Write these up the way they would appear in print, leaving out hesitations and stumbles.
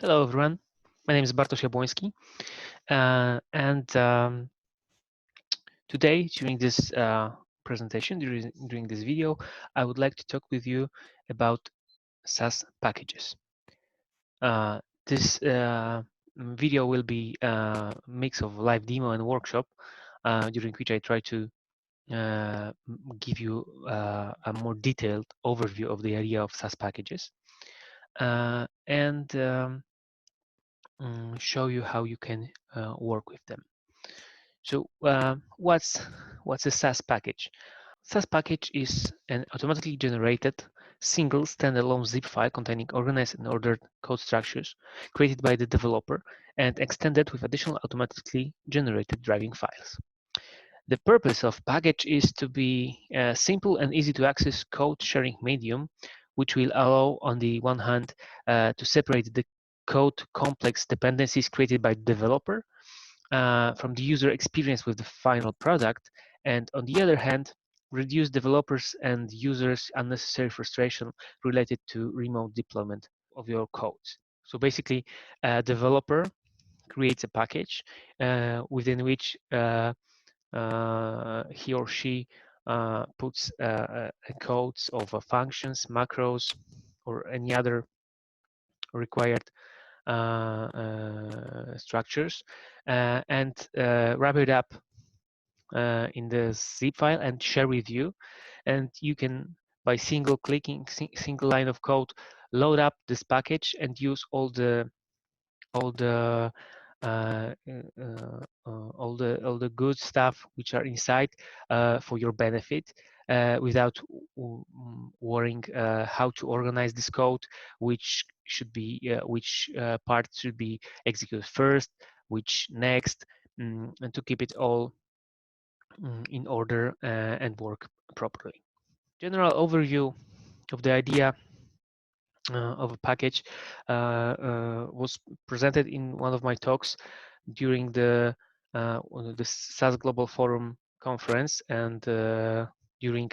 Hello, everyone. My name is Bartosz Jabłoński, and today, during this presentation, during this video, I would like to talk with you about SAS packages. This video will be a mix of live demo and workshop, during which I try to give you a more detailed overview of the idea of SAS packages and show you how you can work with them. So what's a SAS package? SAS package is an automatically generated single standalone zip file containing organized and ordered code structures created by the developer and extended with additional automatically generated driving files. The purpose of package is to be a simple and easy to access code sharing medium, which will allow, on the one hand, to separate the code complex dependencies created by the developer from the user experience with the final product, and on the other hand, reduce developers and users unnecessary frustration related to remote deployment of your codes. So basically, a developer creates a package within which he or she puts codes of functions, macros, or any other required structures and wrap it up in the zip file and share with you. And you can, by single clicking, single line of code, load up this package and use all the all the good stuff which are inside for your benefit, without worrying how to organize this code, which should be which part should be executed first, which next, and to keep it all in order and work properly. General overview of the idea of a package was presented in one of my talks during the SAS Global Forum conference and during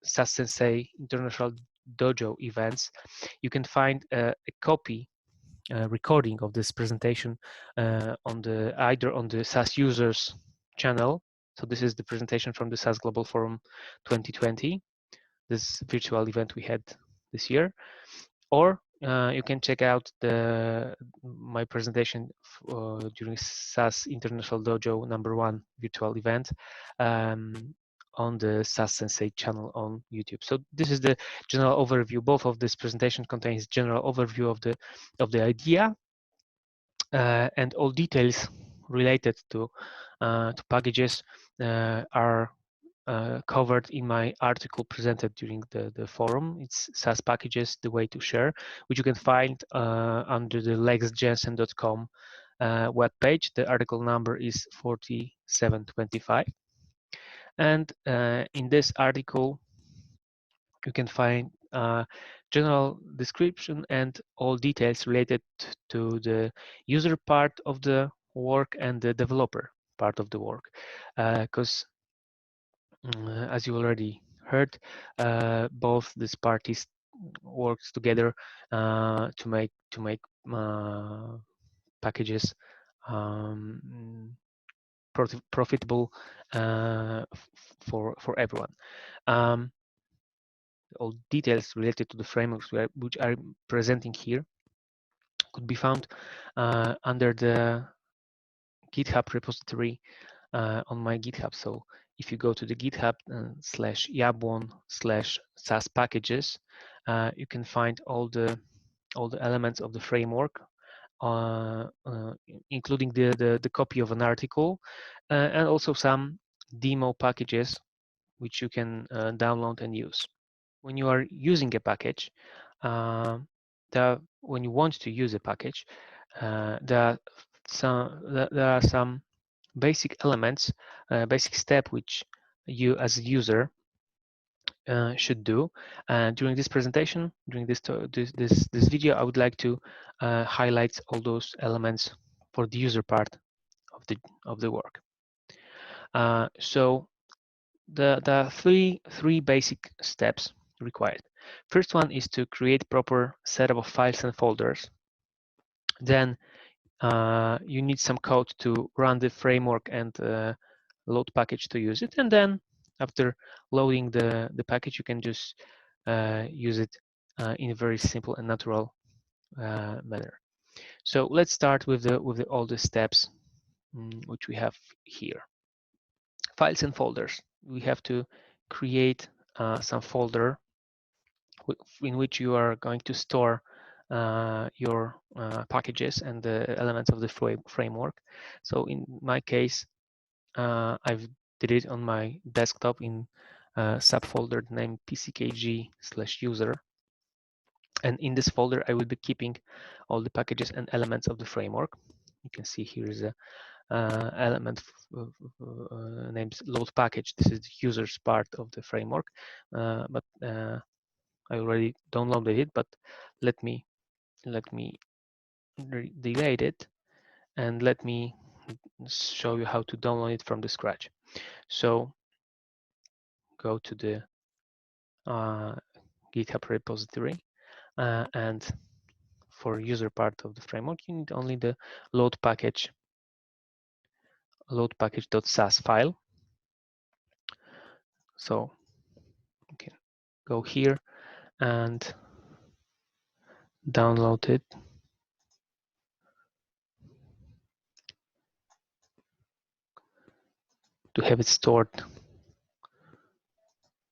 SAS Sensei International Dojo events. You can find a copy recording of this presentation on the either on the SAS users channel. So this is the presentation from the SAS Global Forum 2020, this virtual event we had this year, or you can check out my presentation during SAS International Dojo #1 virtual event on the SAS Sensei channel on YouTube. So this is the general overview. Both of this presentation contains general overview of the idea, and all details related to packages are covered in my article presented during the forum. It's SAS Packages, the way to share, which you can find under the lexjensen.com webpage. The article number is 4725. And in this article, you can find general description and all details related to the user part of the work and the developer part of the work, because as you already heard, both these parties works together to make packages profitable for everyone. All details related to the frameworks which I'm presenting here could be found under the GitHub repository on my GitHub. So if you go to the GitHub /jabłon/SAS Packages, you can find all the elements of the framework, including the copy of an article and also some demo packages which you can download and use. When you are using a package, when you want to use a package, there are some basic elements, basic step which you as a user should do. During this presentation, during this video, I would like to highlight all those elements for the user part of the work. So there are three basic steps required. First one is to create proper setup of files and folders Then you need some code to run the framework and load package to use it. And then after loading the package, you can just use it in a very simple and natural manner. So let's start with all the steps which we have here. Files and folders. We have to create some folder in which you are going to store your packages and the elements of the framework. So in my case, I've did it on my desktop in a subfolder named pckg/user. And in this folder, I will be keeping all the packages and elements of the framework. You can see here is a element named load package. This is the user's part of the framework, but I already downloaded it. But let me delete it and let me show you how to download it from the scratch. So go to the GitHub repository, and for user part of the framework, you need only the load package.sas file. So you can go here and download it. To have it stored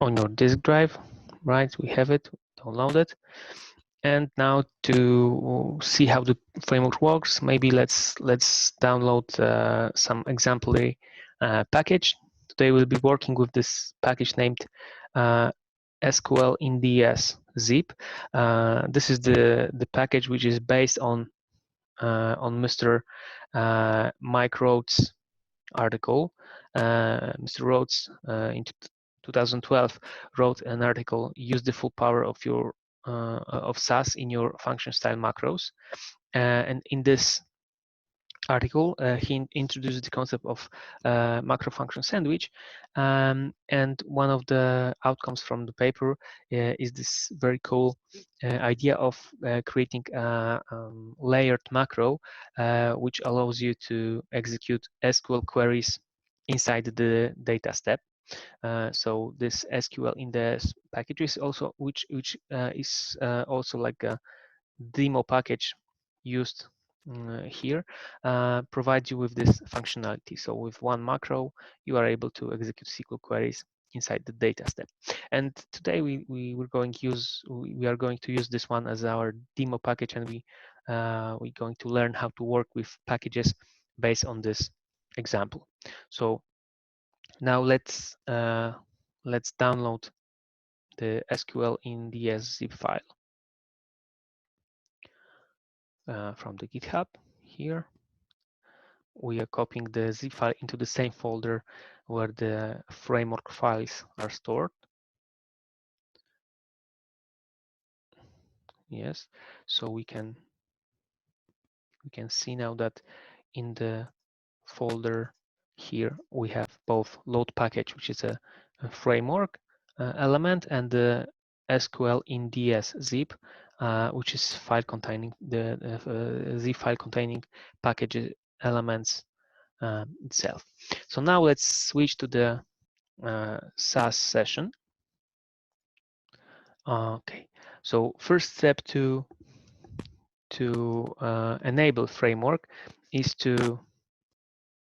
on your disk drive, right? We have it, download it. And now to see how the framework works, maybe let's download some exemplary package. Today we'll be working with this package named SQL in DS zip. This is the package which is based on Mr. Mike Rhodes' article. Mr. Rhodes in 2012 wrote an article, use the full power of your of SAS in your function style macros. And in this article, he introduced the concept of macro function sandwich. And one of the outcomes from the paper is this very cool idea of creating a layered macro, which allows you to execute SQL queries inside the data step. So this SQL in the packages also, which is also like a demo package used here, provides you with this functionality. So with one macro, you are able to execute SQL queries inside the data step. And today we are going to use this one as our demo package, and we're going to learn how to work with packages based on this example. So now let's download the SQL in DS zip file from the GitHub. Here we are copying the zip file into the same folder where the framework files are stored. Yes, so we can see now that in the folder here we have both load package, which is a framework element, and the SQL in DS zip, which is file containing the zip file containing package elements itself. So now let's switch to the SAS session. Okay, so first step to enable framework is to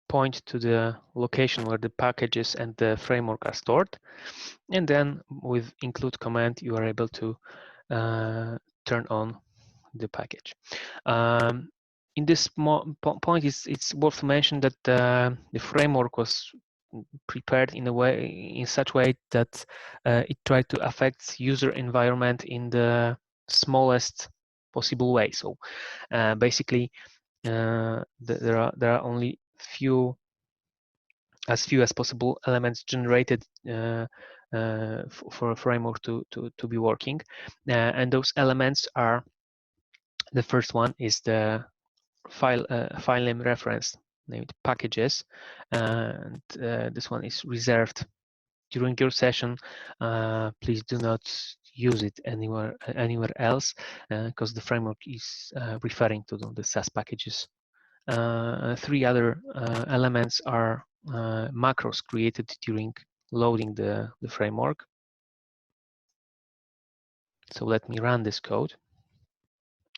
point to the location where the packages and the framework are stored, and then with include command you are able to turn on the package. In this point, it's worth to mention that the framework was prepared in such way that it tried to affect user environment in the smallest possible way. So basically, there are only as few as possible elements generated for a framework to be working, and those elements are, the first one is the file name reference named packages, and this one is reserved during your session. Please do not use it anywhere else, because the framework is referring to the SAS packages. Three other elements are macros created during loading the framework. So let me run this code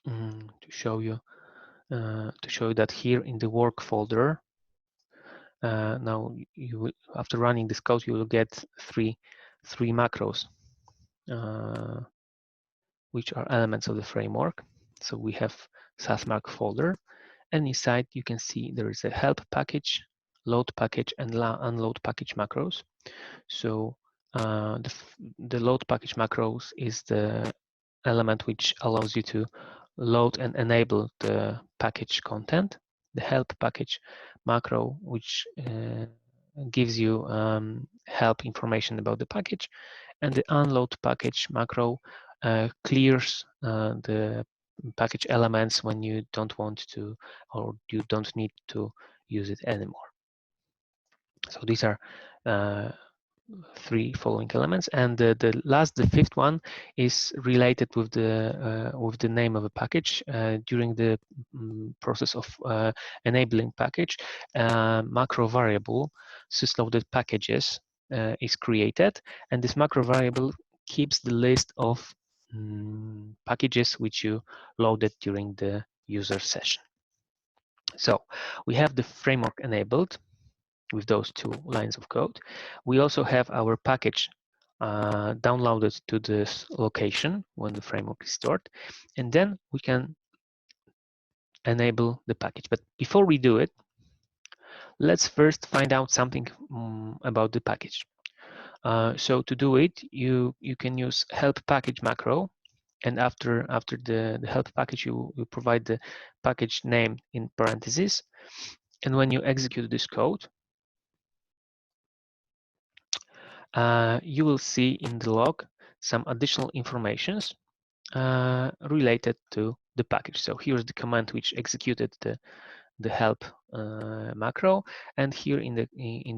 to show you that here in the work folder. Now you will, after running this code, you will get three macros, which are elements of the framework. So we have SAS Mark folder, and inside you can see there is a help package, load package, and unload package macros. So the load package macros is the element which allows you to load and enable the package content. The help package macro, which gives you help information about the package, and the unload package macro clears the package elements when you don't want to, or you don't need to use it anymore. So these are three following elements, and the fifth one is related with the name of a package. During the process of enabling package, macro variable sysloaded packages is created, and this macro variable keeps the list of packages which you loaded during the user session. So we have the framework enabled with those two lines of code. We also have our package downloaded to this location when the framework is stored, and then we can enable the package. But before we do it, let's first find out something about the package. So to do it, you can use help package macro, and after the help package, you provide the package name in parentheses, and when you execute this code, you will see in the log some additional informations related to the package. So here's the command which executed the help macro, and here in the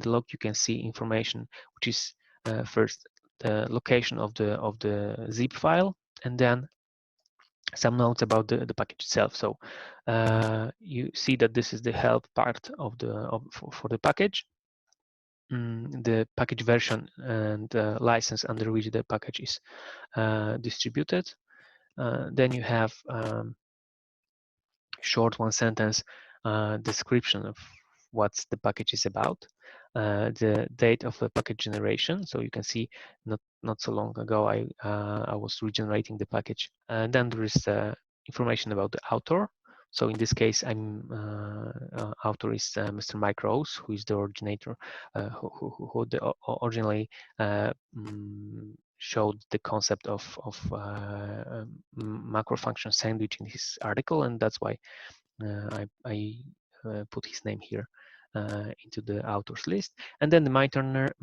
log you can see information which is first the location of the zip file, and then some notes about the package itself. So you see that this is the help part of for the package. The package version and license under which the package is distributed. Then you have short one sentence description of what the package is about, the date of the package generation. So you can see not so long ago I was regenerating the package, and then there is information about the author. So in this case, author is Mr. Mike Rose, who is the originator, who originally showed the concept of macro function sandwich in his article, and that's why I put his name here into the authors list. And then the maintainer,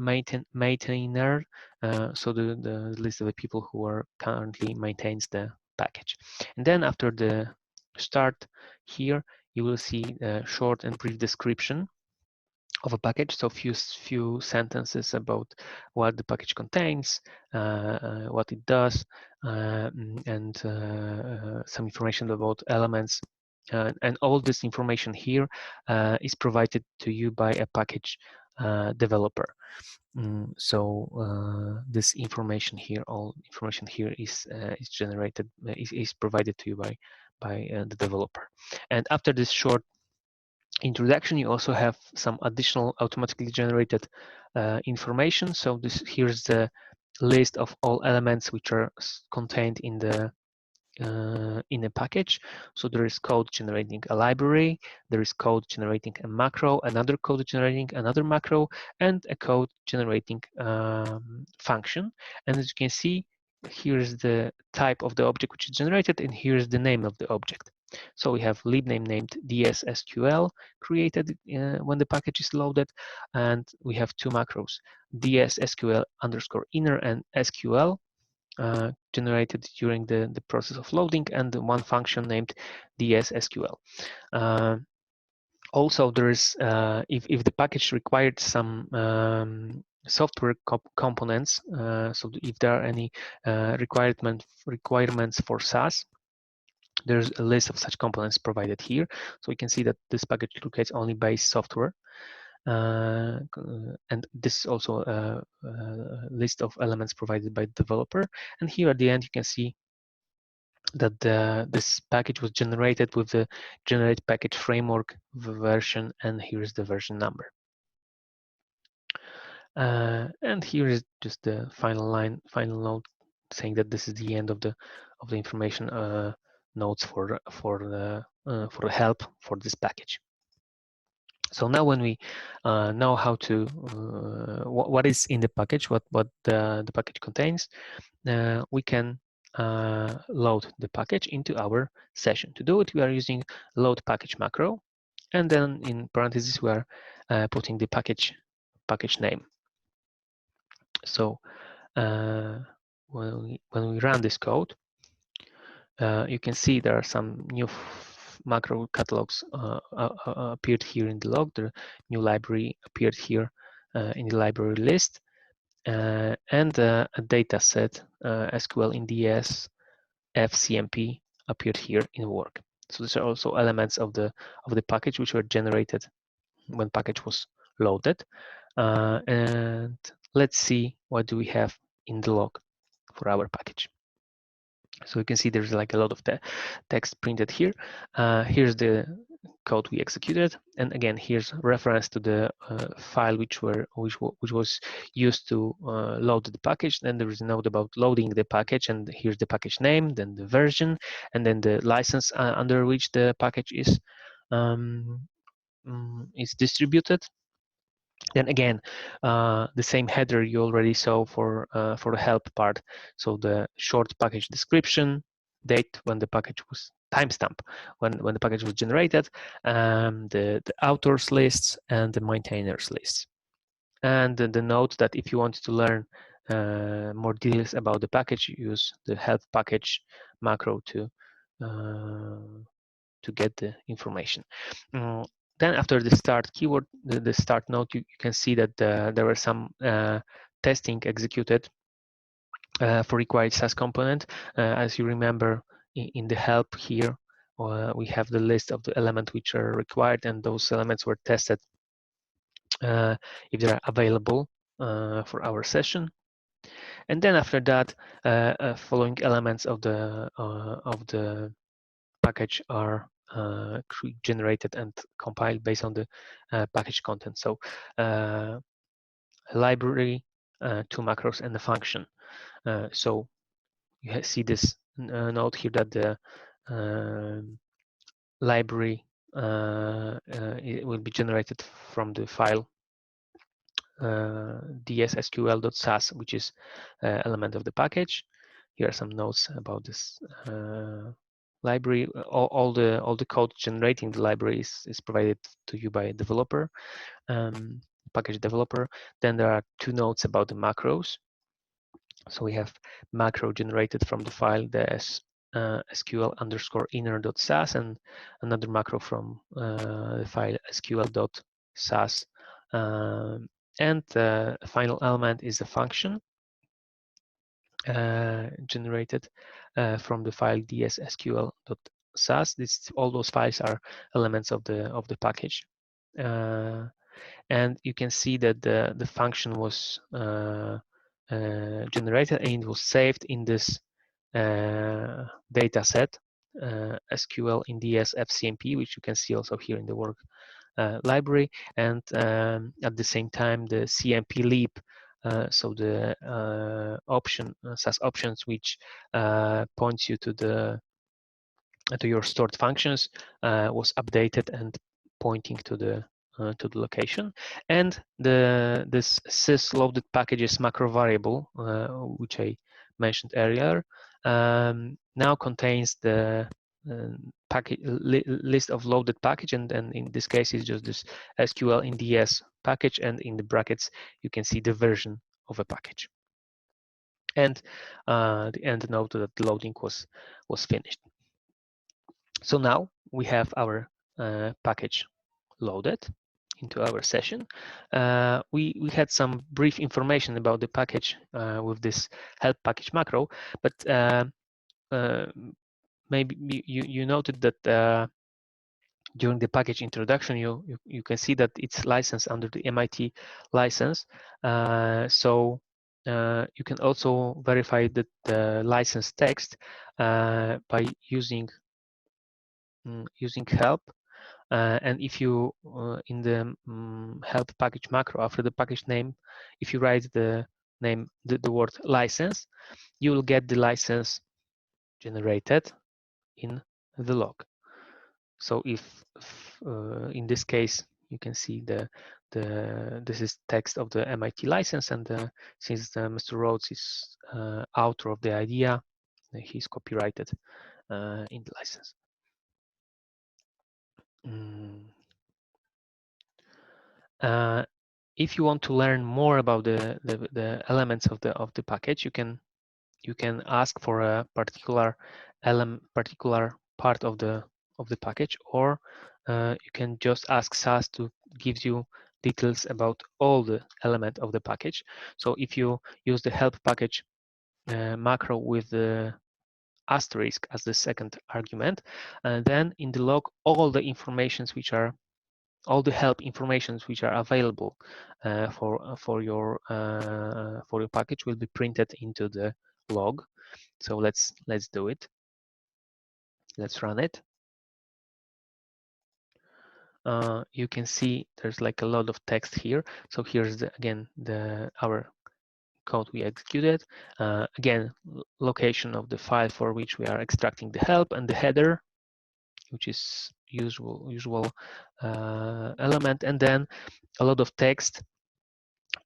so the list of the people who are currently maintains the package. And then after the start here, you will see a short and brief description of a package, so few sentences about what the package contains, what it does, and some information about elements. And all this information here is provided to you by a package developer. So this information here, all information here is generated, is provided to you by the developer. And after this short introduction, you also have some additional automatically generated information. So here's the list of all elements which are contained in a package. So there is code generating a library, there is code generating a macro, another code generating another macro, and a code generating function. And as you can see, here's the type of the object which is generated, and here's the name of the object. So we have libname named DSSQL created when the package is loaded, and we have two macros, DSSQL underscore inner and SQL generated during the process of loading, and one function named DSSQL. Also, there is if the package required some software components. So if there are any requirements for SAS, there's a list of such components provided here. So you can see that this package locates only base software. And this is also a list of elements provided by the developer. And here at the end, you can see that this package was generated with the Generate Package Framework version, and here is the version number. And here is just the final note saying that this is the end of the information notes for the help for this package. So now when we know how to what is in the package, what the package contains, we can load the package into our session. To do it, we are using load package macro, and then in parentheses we are putting the package name. So when we run this code, you can see there are some new macro catalogs appeared here in the log. The new library appeared here in the library list, and a data set SQL NDS FCMP appeared here in work. So these are also elements of the package which were generated when package was loaded. And let's see what do we have in the log for our package. So you can see there's like a lot of the text printed here. Here's the code we executed, and again here's reference to the file which was used to load the package. Then there is a note about loading the package, and here's the package name, then the version, and then the license under which the package is distributed. Then again, the same header you already saw for the help part. So the short package description, date when the package was, timestamp when the package was generated, the authors lists and the maintainers lists. And the note that if you want to learn more details about the package, use the help package macro to get the information. Then after the start keyword, the start note, you can see that there were some testing executed for required SAS component. As you remember, in the help here, we have the list of the elements which are required, and those elements were tested if they are available for our session. And then after that, following elements of the package are generated and compiled based on the package content. So library, two macros, and the function. So you see this note here that the library it will be generated from the file ds_sql.sas, which is element of the package. Here are some notes about this library. All the code generating the library is provided to you by a developer, package developer. Then there are two notes about the macros. So we have macro generated from the file sql_inner.sas, and another macro from the file sql.sas. And the final element is a function generated from the file ds_sql.sas. All those files are elements of the package, and you can see that the function was generated and it was saved in this data set SQL NDS FCMP, which you can see also here in the work library, and at the same time the CMP lib, so the SAS options which points you to your stored functions was updated and pointing to the location. And this sys loaded packages macro variable, which I mentioned earlier, now contains the list of loaded package, and in this case it's just this SQL NDS package, and in the brackets you can see the version of a package. And the end note that the loading was finished. So now we have our package loaded into our session. We had some brief information about the package with this help package macro, but maybe you noted that during the package introduction, you can see that it's licensed under the MIT license. So you can also verify that the license text by using help. And if you in the help package macro after the package name, if you write the name, the word license, you will get the license generated in the log. So if in this case you can see this is text of the MIT license, and since Mr. Rhodes is author of the idea, he's copyrighted in the license. If you want to learn more about the elements of the package, you can ask for a particular part of the package, or you can just ask SAS to give you details about all the element of the package. So if you use the help package macro with the asterisk as the second argument, then in the log all the informations which are all the help informations which are available for your package will be printed into the log. So let's do it. Let's run it. You can see there's like a lot of text here. So here's again our code we executed. Again, location of the file for which we are extracting the help, and the header, which is usual element, and then a lot of text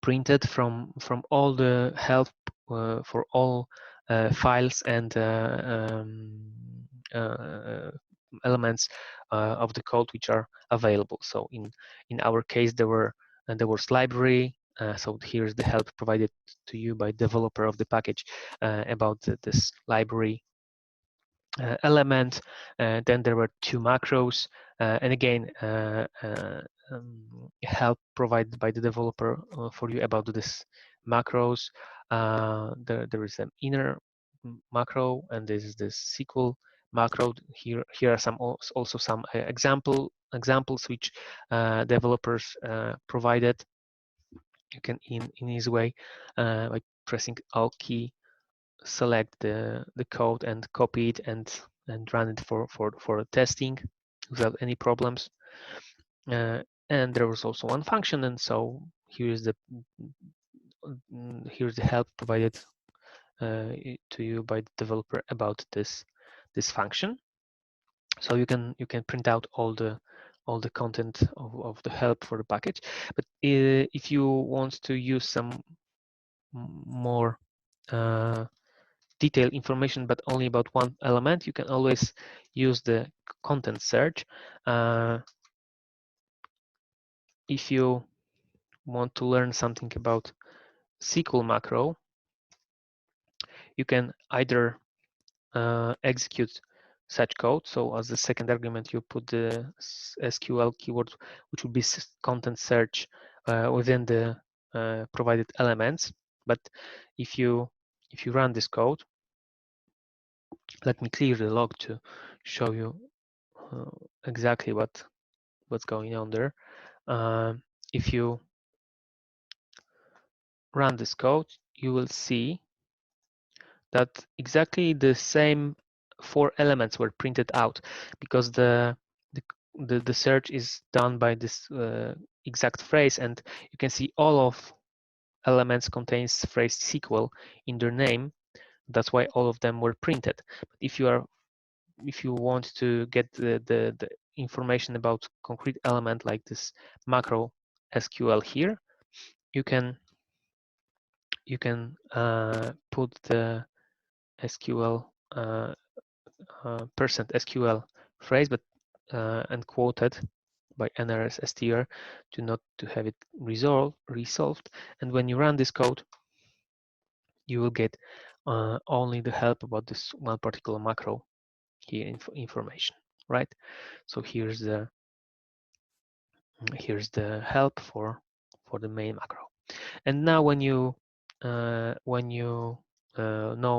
printed from all the help for all files and elements of the code which are available. So in our case, there was library. So here's the help provided to you by developer of the package about this library element. Then there were two macros, and again help provided by the developer for you about this macros. There is an inner macro, and this is the SQL macro. Here are some also some examples which developers provided. You can in easy way by pressing Alt key select the code and copy it and run it for testing without any problems. And there was also one function, and so here's the help provided to you by the developer about this function. So you can print out all the content of the help for the package. But if you want to use some more detailed information, but only about one element, you can always use the content search. If you want to learn something about SQL macro, you can either execute such code. So as the second argument, you put the SQL keyword, which would be content search within the provided elements. But if you run this code, let me clear the log to show you exactly what's going on there. If you run this code, you will see that exactly the same 4 elements were printed out, because the search is done by this exact phrase, and you can see all of elements contains phrase SQL in their name. That's why all of them were printed. But if you want to get the information about concrete element like this macro SQL here, you can put the SQL percent SQL phrase, but and quoted by NRS str to have it resolved. And when you run this code, you will get only the help about this one particular macro here information, right? So here's the Here's the help for the main macro. And now when you know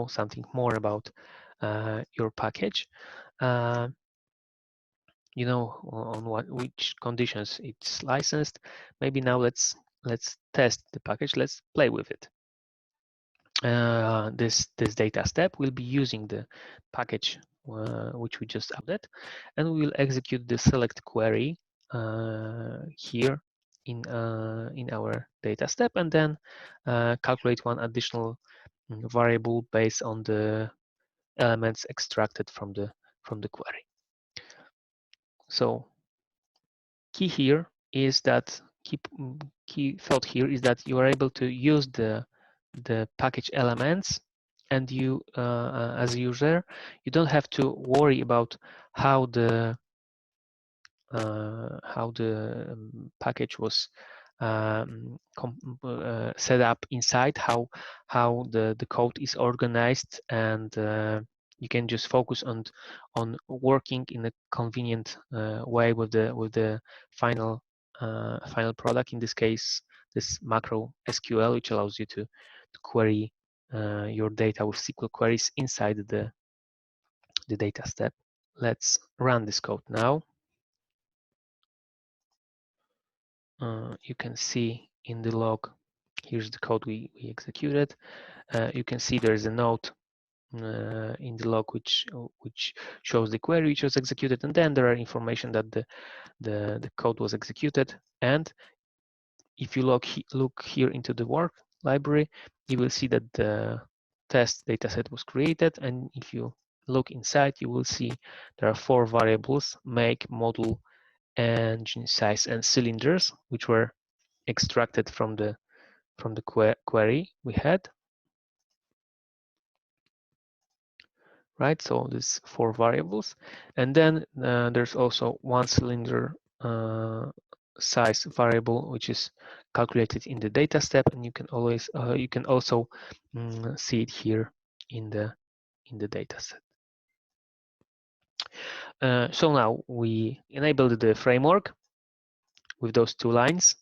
something more about your package, you know on which conditions it's licensed. Maybe now let's test the package. Let's play with it. This data step will be using the package which we just added, and we will execute the select query here in our data step, and then calculate one additional variable based on the elements extracted from the query. So key here is that key thought here is that you are able to use the package elements, and you as a user, you don't have to worry about how the package was set up inside, how the code is organized, and you can just focus on working in a convenient way with the final product. In this case, this macro SQL, which allows you to query your data with SQL queries inside the data step. Let's run this code now. You can see in the log, here's the code we executed. You can see there's a note in the log which shows the query which was executed, and then there are information that the code was executed. And if you look here into the work library, you will see that the test dataset was created, and if you look inside, you will see there are 4 variables: make, model, engine size, and cylinders, which were extracted from the query we had. Right, so there's 4 variables, and then there's also 1 cylinder size variable, which is calculated in the data step, and you can also see it here in the data set. So now we enabled the framework with those 2 lines.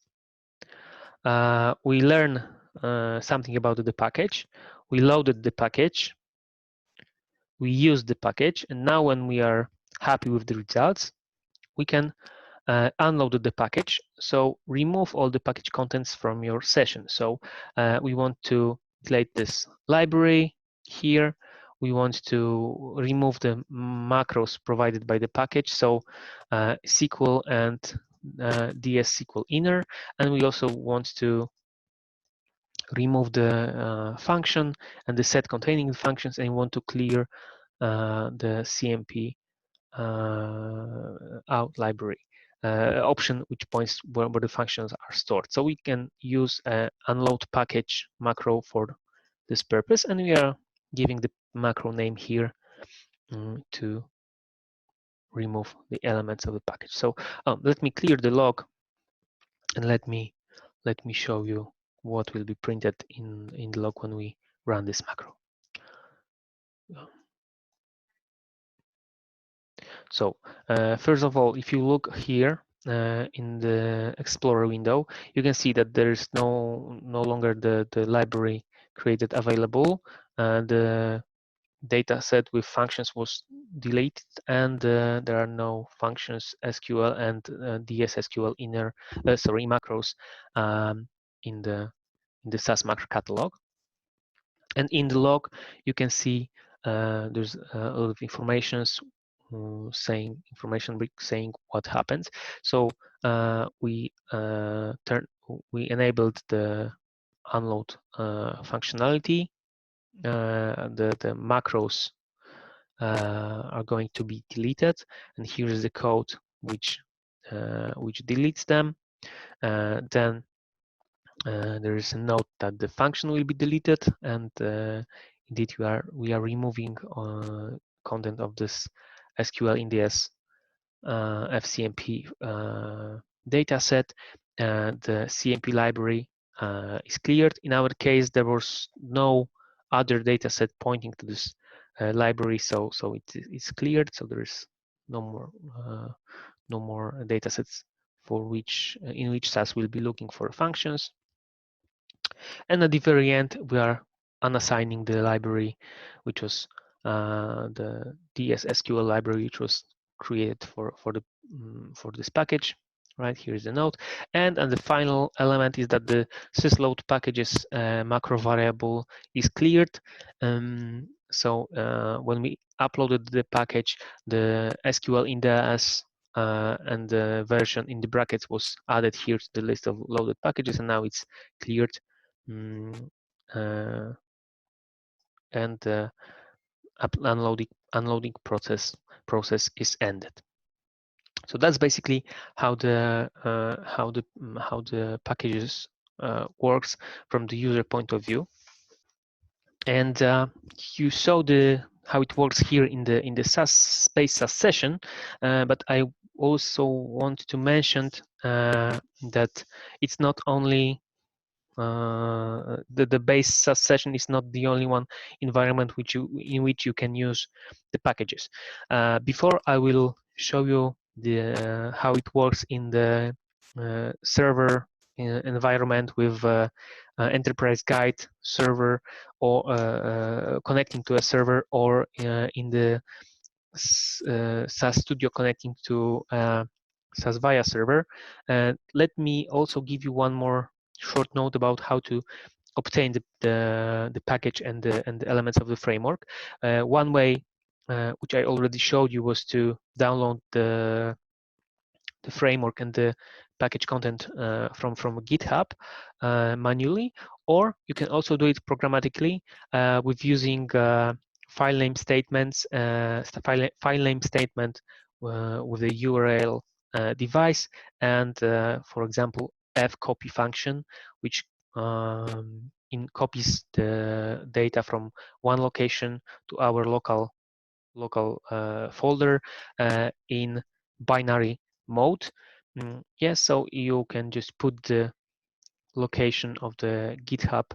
We learn something about the package. We loaded the package. We used the package, and now when we are happy with the results, we can unload the package. So remove all the package contents from your session. So we want to delete this library here. We want to remove the macros provided by the package, so SQL and DS SQL inner, and we also want to remove the function and the set containing the functions, and we want to clear the CMP out library option, which points where the functions are stored. So we can use unload package macro for this purpose, and we are giving the macro name here to remove the elements of the package. So let me clear the log, and let me show you what will be printed in the log when we run this macro. So first of all, if you look here in the Explorer window, you can see that there is no longer the library created available. The data set with functions was deleted, and there are no functions SQL and DSSQL inner macros in the SAS macro catalog. And in the log, you can see there's a lot of informations saying what happens. So we enabled the unload functionality. The macros are going to be deleted, and here is the code which deletes them. Then there is a note that the function will be deleted, and indeed we are removing content of this SQL in this FCMP data set. The CMP library is cleared. In our case, there was no other data set pointing to this library, so it's cleared. So there is no more data sets in which SAS will be looking for functions. And at the very end, we are unassigning the library, which was the DSSQL library, which was created for this package. Right, here is the note. And the final element is that the sysload packages macro variable is cleared. So when we uploaded the package, the SQL index and the version in the brackets was added here to the list of loaded packages, and now it's cleared. And the unloading process is ended. So that's basically how the packages works from the user point of view. And you saw how it works here in the SAS session, but I also want to mention that it's not only the base SAS session is not the only one environment in which you can use the packages. Before I will show you how it works in the server environment with enterprise guide server, or connecting to a server, or in the SAS Studio connecting to SAS via server. Let me also give you one more short note about how to obtain the package and the elements of the framework. One way, which I already showed you, was to download the framework and the package content from GitHub manually, or you can also do it programmatically with using file name statements, file name statement with a URL device, and for example fcopy function, which copies the data from one location to our local folder in binary mode. Yes, so you can just put the location of the GitHub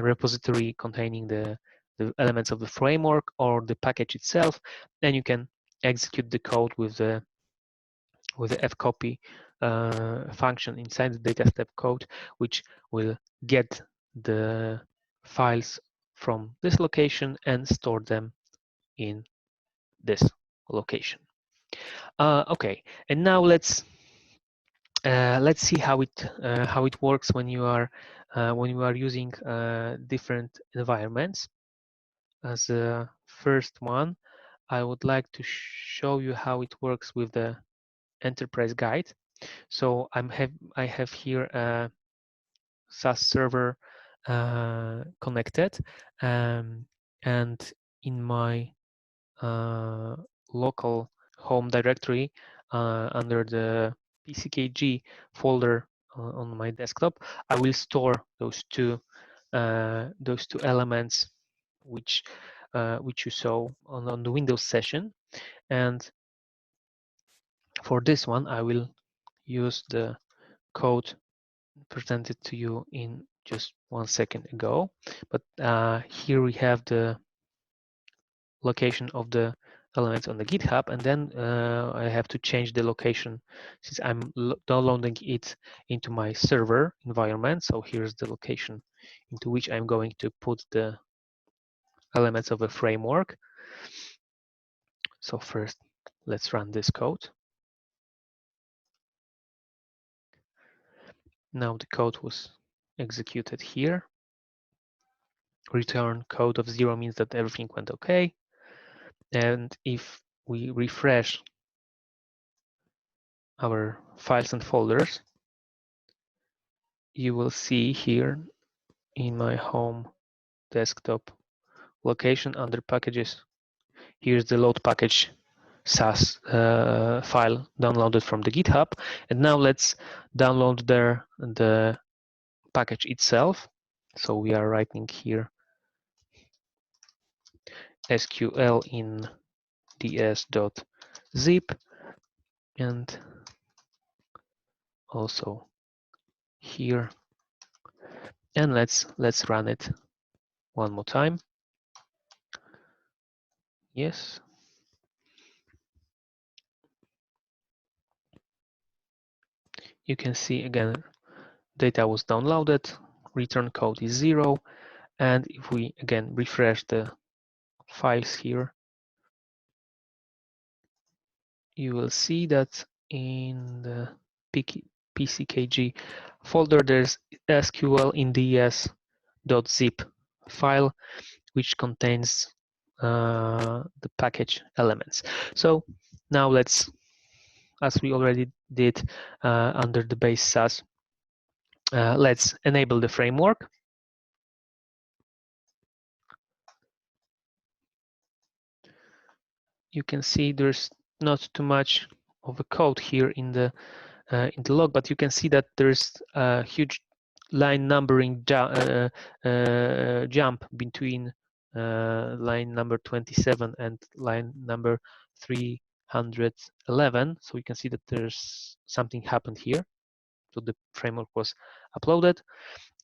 repository containing the elements of the framework or the package itself, and you can execute the code with the fcopy function inside the data step code, which will get the files from this location and store them in this location. Okay, and now let's see how it works when you are using different environments. As a first one, I would like to show you how it works with the enterprise guide. So I have here a SAS server connected, and in my local home directory under the pckg folder on my desktop, I will store those two elements which you saw on the Windows session. And for this one, I will use the code presented to you in just 1 second ago. But here we have the location of the elements on the GitHub, and then I have to change the location since I'm downloading it into my server environment. So here's the location into which I'm going to put the elements of a framework. So first, let's run this code. Now the code was executed here. Return code of 0 means that everything went okay. And if we refresh our files and folders, you will see here in my home desktop location under packages, here's the load package SAS file downloaded from the GitHub. And now let's download the package itself. So we are writing here SQL in ds.zip, and also here, and let's run it one more time. Yes. you can see again, data was downloaded, return code is 0, and if we again refresh the files here, you will see that in the PCKG folder there's SQL indes.zip file which contains the package elements. So now let's, as we already did under the base SAS, let's enable the framework. You can see there's not too much of a code here in the log, but you can see that there's a huge line numbering jump between line number 27 and line number 311. So you can see that there's something happened here. So the framework was uploaded,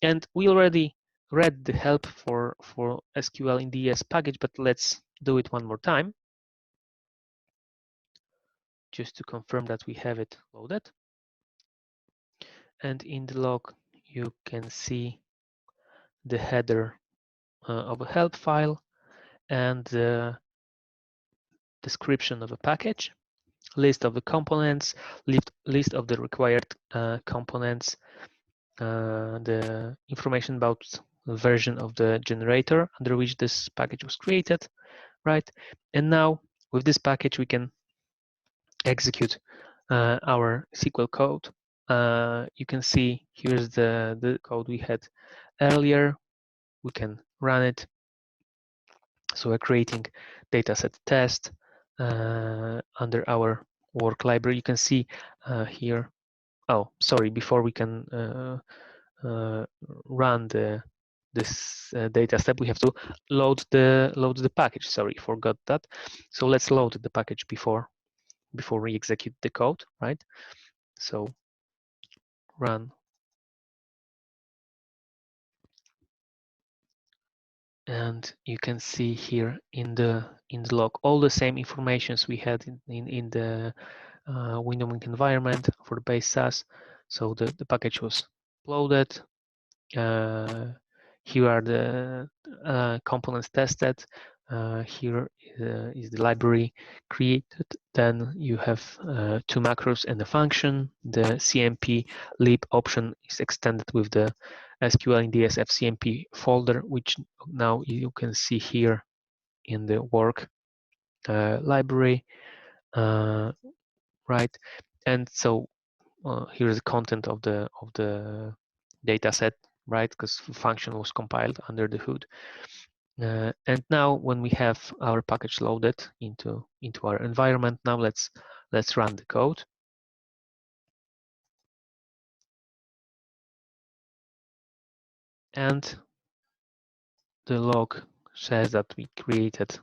and we already read the help for SQL in the SAS package, but let's do it one more time just to confirm that we have it loaded. And in the log, you can see the header of a help file and the description of a package, list of the components, list of the required components, the information about the version of the generator under which this package was created, right? And now with this package, we can execute our SQL code. You can see here's the code we had earlier. We can run it. So we're creating dataset test under our work library. You can see here. Oh, sorry. Before we can run this data step, we have to load the package. Sorry, forgot that. So let's load the package before we execute the code, right? So run, and you can see here in the log all the same informations we had in the Windows environment for the base SAS. So the package was loaded. Here are the components tested. Here is the library created. Then you have two macros and a function. The CMP lib option is extended with the SQL in the SFCMP folder, which now you can see here in the work library, right? And so here's the content of the data set, right? Because the function was compiled under the hood. And now when we have our package loaded into our environment, now let's run the code. And the log says that we created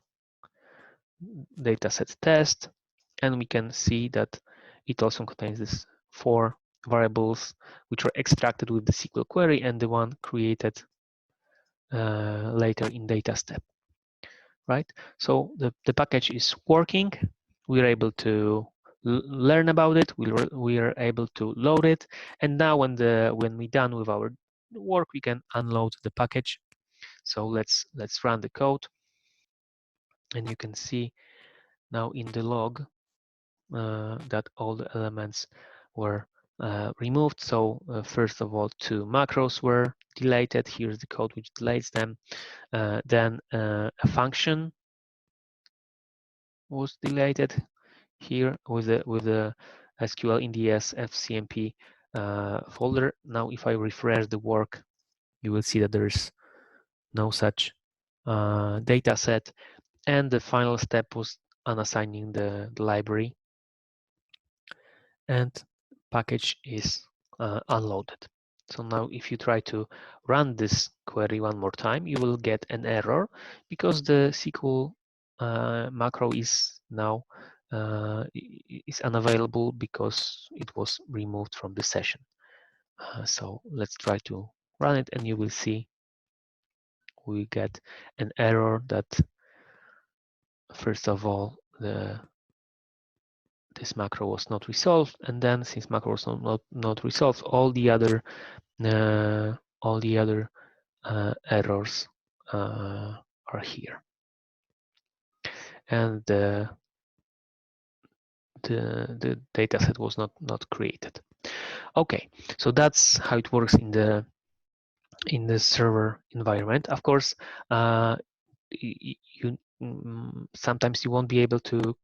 dataset test, and we can see that it also contains this 4 variables which are extracted with the SQL query and the one created later in data step, right? So the package is working. We're able to learn about it. We are able to load it, and now when we're done with our work, we can unload the package. So let's run the code, and you can see now in the log that all the elements were removed. So first of all, 2 macros were deleted. Here's the code which deletes them. Then a function was deleted here with the SQL in the SFCMP folder. Now, if I refresh the work, you will see that there's no such data set. And the final step was unassigning the library, and package is unloaded. So now if you try to run this query one more time, you will get an error because the SQL macro is now is unavailable because it was removed from the session. So let's try to run it, and you will see we get an error that first of all the this macro was not resolved, and then since macro was not resolved, all the other errors are here, and the data set was not created. Okay, so that's how it works in the server environment. Of course, you sometimes you won't be able to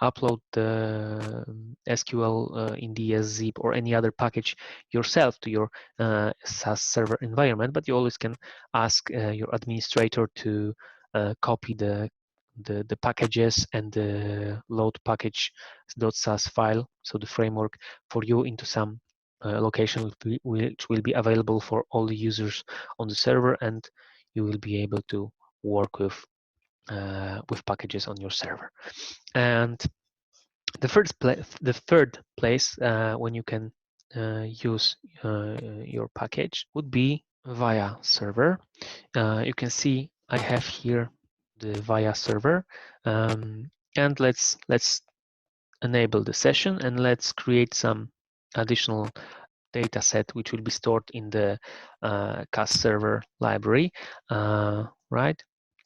upload the SQL in the zip or any other package yourself to your SAS server environment, but you always can ask your administrator to copy the packages and the load package.sas file, so the framework, for you into some location which will be available for all the users on the server, and you will be able to work with packages on your server. And the third place when you can use your package would be via server. You can see I have here the via server, and let's enable the session, and let's create some additional data set which will be stored in the CAS server library, right?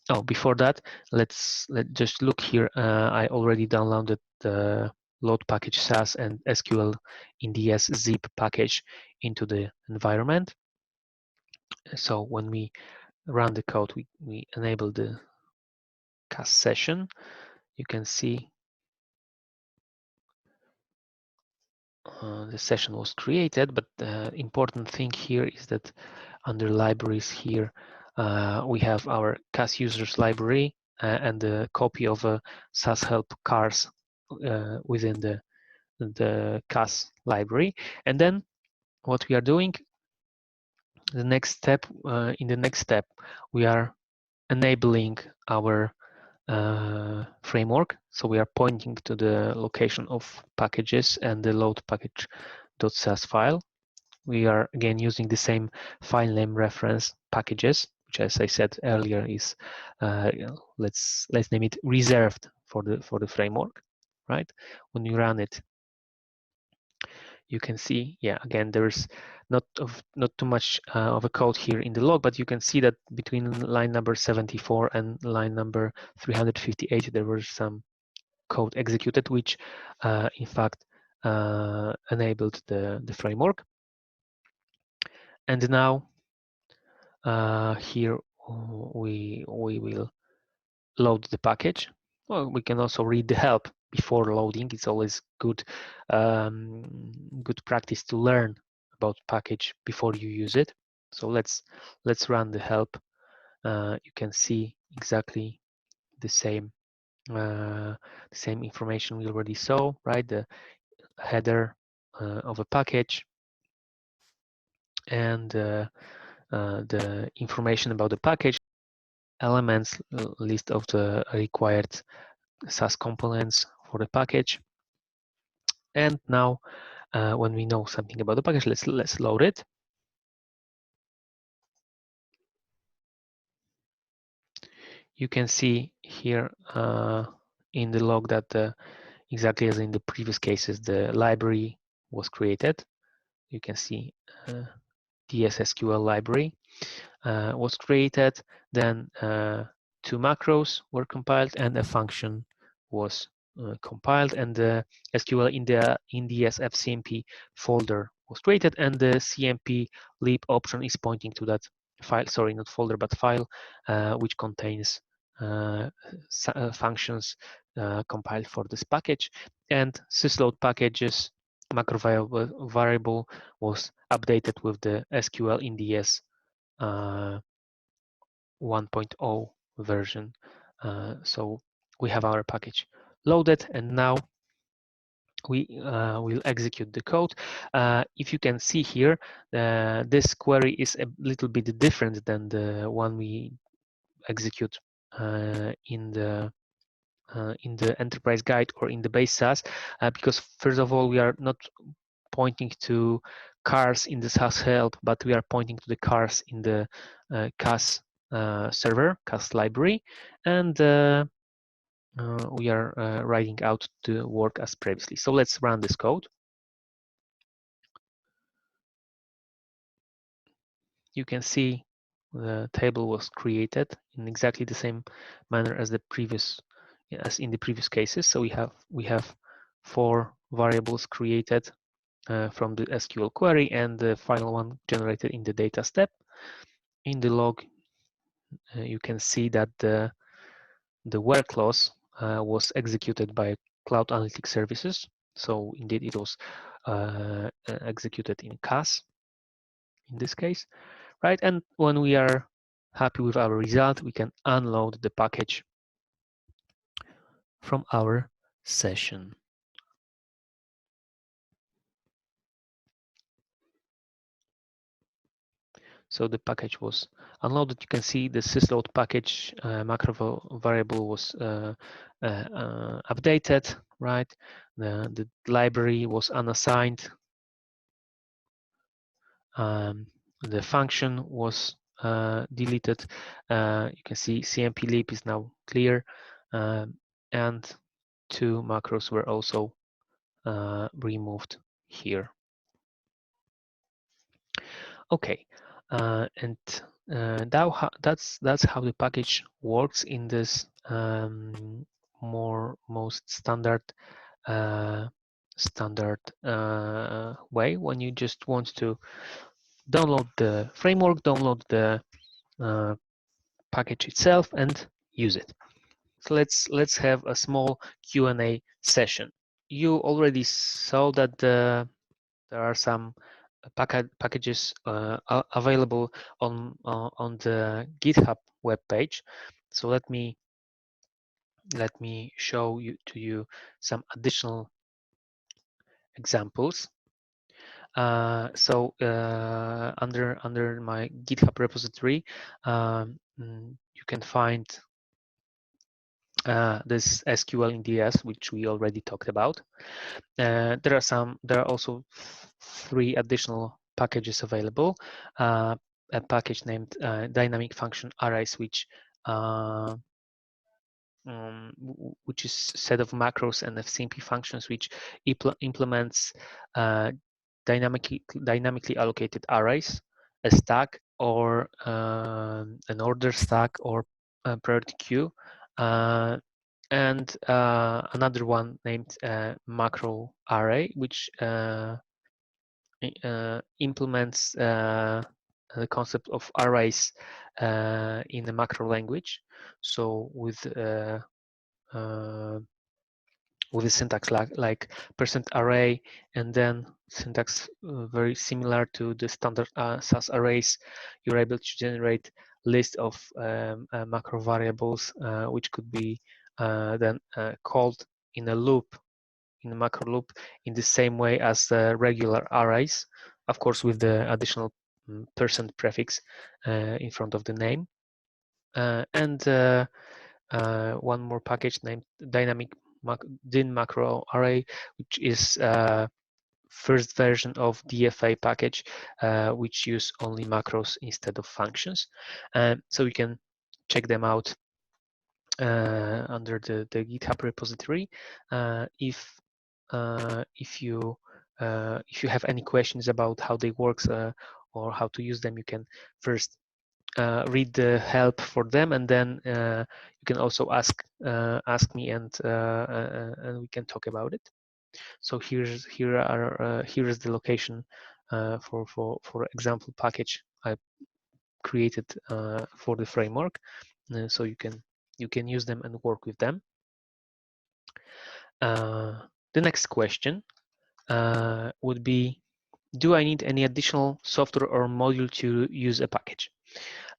Oh, before that, let's just look here. I already downloaded the load package SAS and SQL NDS zip package into the environment. So when we run the code, we enable the CAS session. You can see the session was created, but the important thing here is that under libraries here, we have our CAS users library and the copy of a SAS help cars within the CAS library. And then what we are doing, the next step, in the next step, we are enabling our framework. So we are pointing to the location of packages and the load package.sas file. We are again using the same file name reference packages, which, as I said earlier, is let's name it reserved for the framework, right? When you run it, you can see, yeah, again, there's not too much of a code here in the log, but you can see that between line number 74 and line number 358, there was some code executed, which in fact enabled the framework. And now here we will load the package. Well, we can also read the help before loading. It's always good good practice to learn about package before you use it. So let's run the help. You can see exactly the same information we already saw, right? The header of a package and the information about the package, elements, list of the required SAS components for the package. And now when we know something about the package, let's load it. You can see here in the log that exactly as in the previous cases, the library was created. You can see DSSQL library was created, then 2 macros were compiled and a function was compiled, and the SQL in the SFCMP folder was created, and the CMP lib option is pointing to that file, sorry, not folder, but file, which contains functions compiled for this package. And sysload packages macro variable was updated with the SQL NDS 1.0 version. So we have our package loaded, and now we will execute the code. If you can see here, this query is a little bit different than the one we execute in the enterprise guide or in the base SAS, because first of all, we are not pointing to cars in the SAS help, but we are pointing to the cars in the CAS server, CAS library, and writing out the work as previously. So let's run this code. You can see the table was created in exactly the same manner as in the previous cases. So we have 4 variables created from the SQL query, and the final one generated in the data step. In the log, you can see that the where clause was executed by Cloud Analytics Services. So indeed, it was executed in CAS in this case, right? And when we are happy with our result, we can unload the package from our session. So the package was unloaded. You can see the sysload package macro variable was updated, right? The library was unassigned. The function was deleted. You can see CMP lib is now clear, and 2 macros were also removed here. Okay, and that's how the package works in this most standard way. When you just want to download the framework, download the package itself, and use it. So let's have a small Q&A session. You already saw that there are some packages available on the GitHub web page. So let me show you some additional examples. Under my GitHub repository, you can find this SQL in DS, which we already talked about. There are also 3 additional packages available. A package named Dynamic Function Arrays, which is a set of macros and FCMP functions which implements dynamically allocated arrays, a stack, or an order stack, or a priority queue, and another one named macro array, which implements the concept of arrays in the macro language. So with a syntax like %array, and then syntax very similar to the standard SAS arrays, you're able to generate list of macro variables which could be then called in a loop, in a macro loop, in the same way as regular arrays, of course with the additional % prefix in front of the name. And one more package named Dynamic Dyn Macro Array, which is first version of DFA package, which use only macros instead of functions. So you can check them out under the GitHub repository. If you have any questions about how they work or how to use them, you can first read the help for them, and then you can also ask me, and we can talk about it. So here is the location for example package I created for the framework, so you can use them and work with them. The next question would be, do I need any additional software or module to use a package?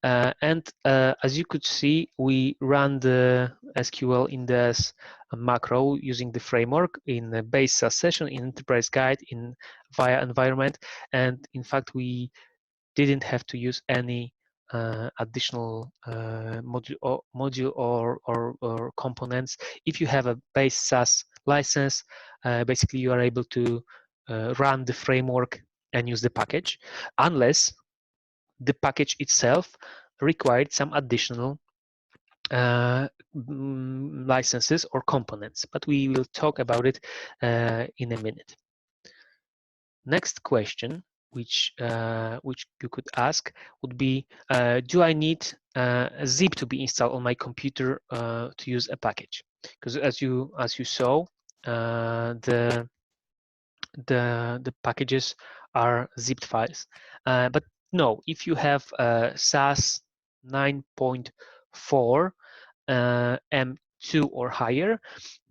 As you could see, we ran the SQL index macro using the framework in the base SAS session, in enterprise guide, in via environment, and in fact we didn't have to use any additional module or components. If you have a base SAS license, basically you are able to run the framework and use the package, unless the package itself required some additional licenses or components, but we will talk about it in a minute. Next question, which you could ask, would be, do I need a zip to be installed on my computer to use a package? Because as you saw, the packages are zipped files. But no, if you have SAS 9.4 M2 or higher,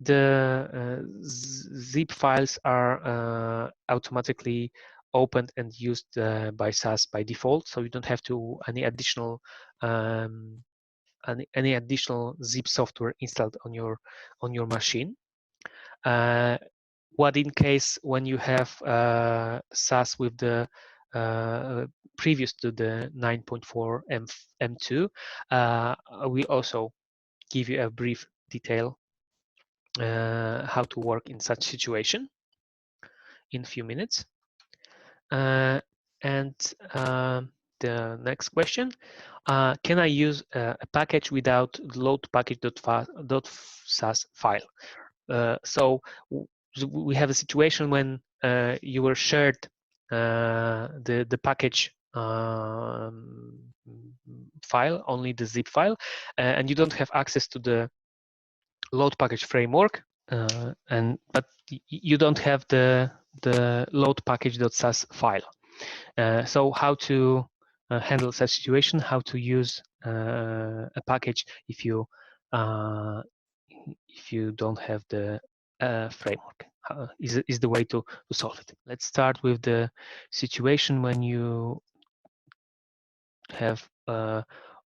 the zip files are automatically opened and used by SAS by default, so you don't have to any additional zip software installed on your machine. What in case when you have SAS with the previous to the 9.4 M2, we also give you a brief detail how to work in such situation in a few minutes. And the next question, can I use a package without load package.sas file? So we have a situation when you were shared the package file, only the zip file, and you don't have access to the load package framework, but you don't have the load package.sas file. So how to handle such situation? How to use a package if you don't have the framework? Is the way to solve it. Let's start with the situation when you have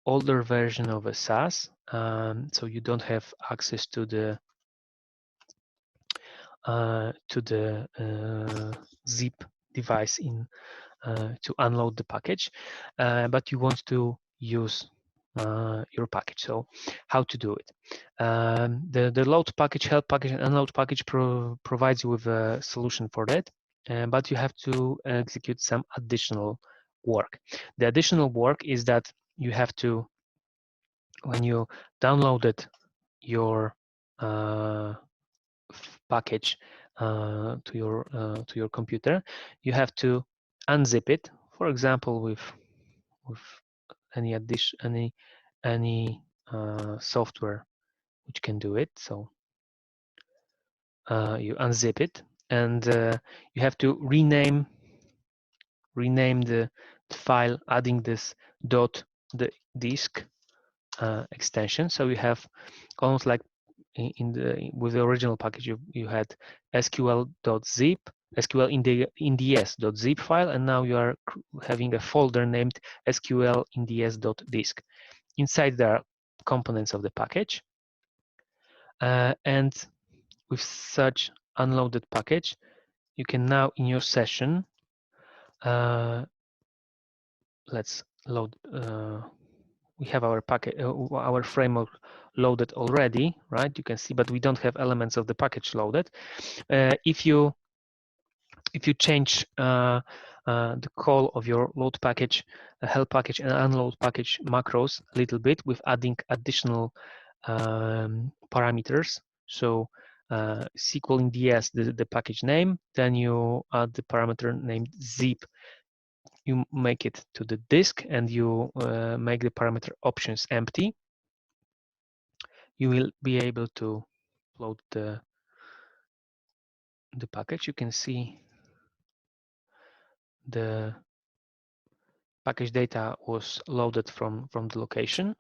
older version of a SAS, so you don't have access to the zip device to unload the package, but you want to use your package. So how to do it? The load package, help package, and unload package provides you with a solution for that, but you have to execute some additional work. The additional work is that you have to, when you downloaded your package to your computer, you have to unzip it. For example, with any software which can do it. So you unzip it, and you have to rename the file, adding this the disk extension. So you have almost like with the original package, you had sql.zip, sql.inds.zip file, and now you are having a folder named sql.inds.disk. Inside there are components of the package, and with such unloaded package, you can now in your session, let's load. We have our package, our framework loaded already, right? You can see, but we don't have elements of the package loaded. If you change the call of your load package, help package, and unload package macros a little bit with adding additional parameters. So SQL in DS, the package name, then you add the parameter named zip. You make it to the disk, and you make the parameter options empty. You will be able to load the package. You can see the package data was loaded from the location,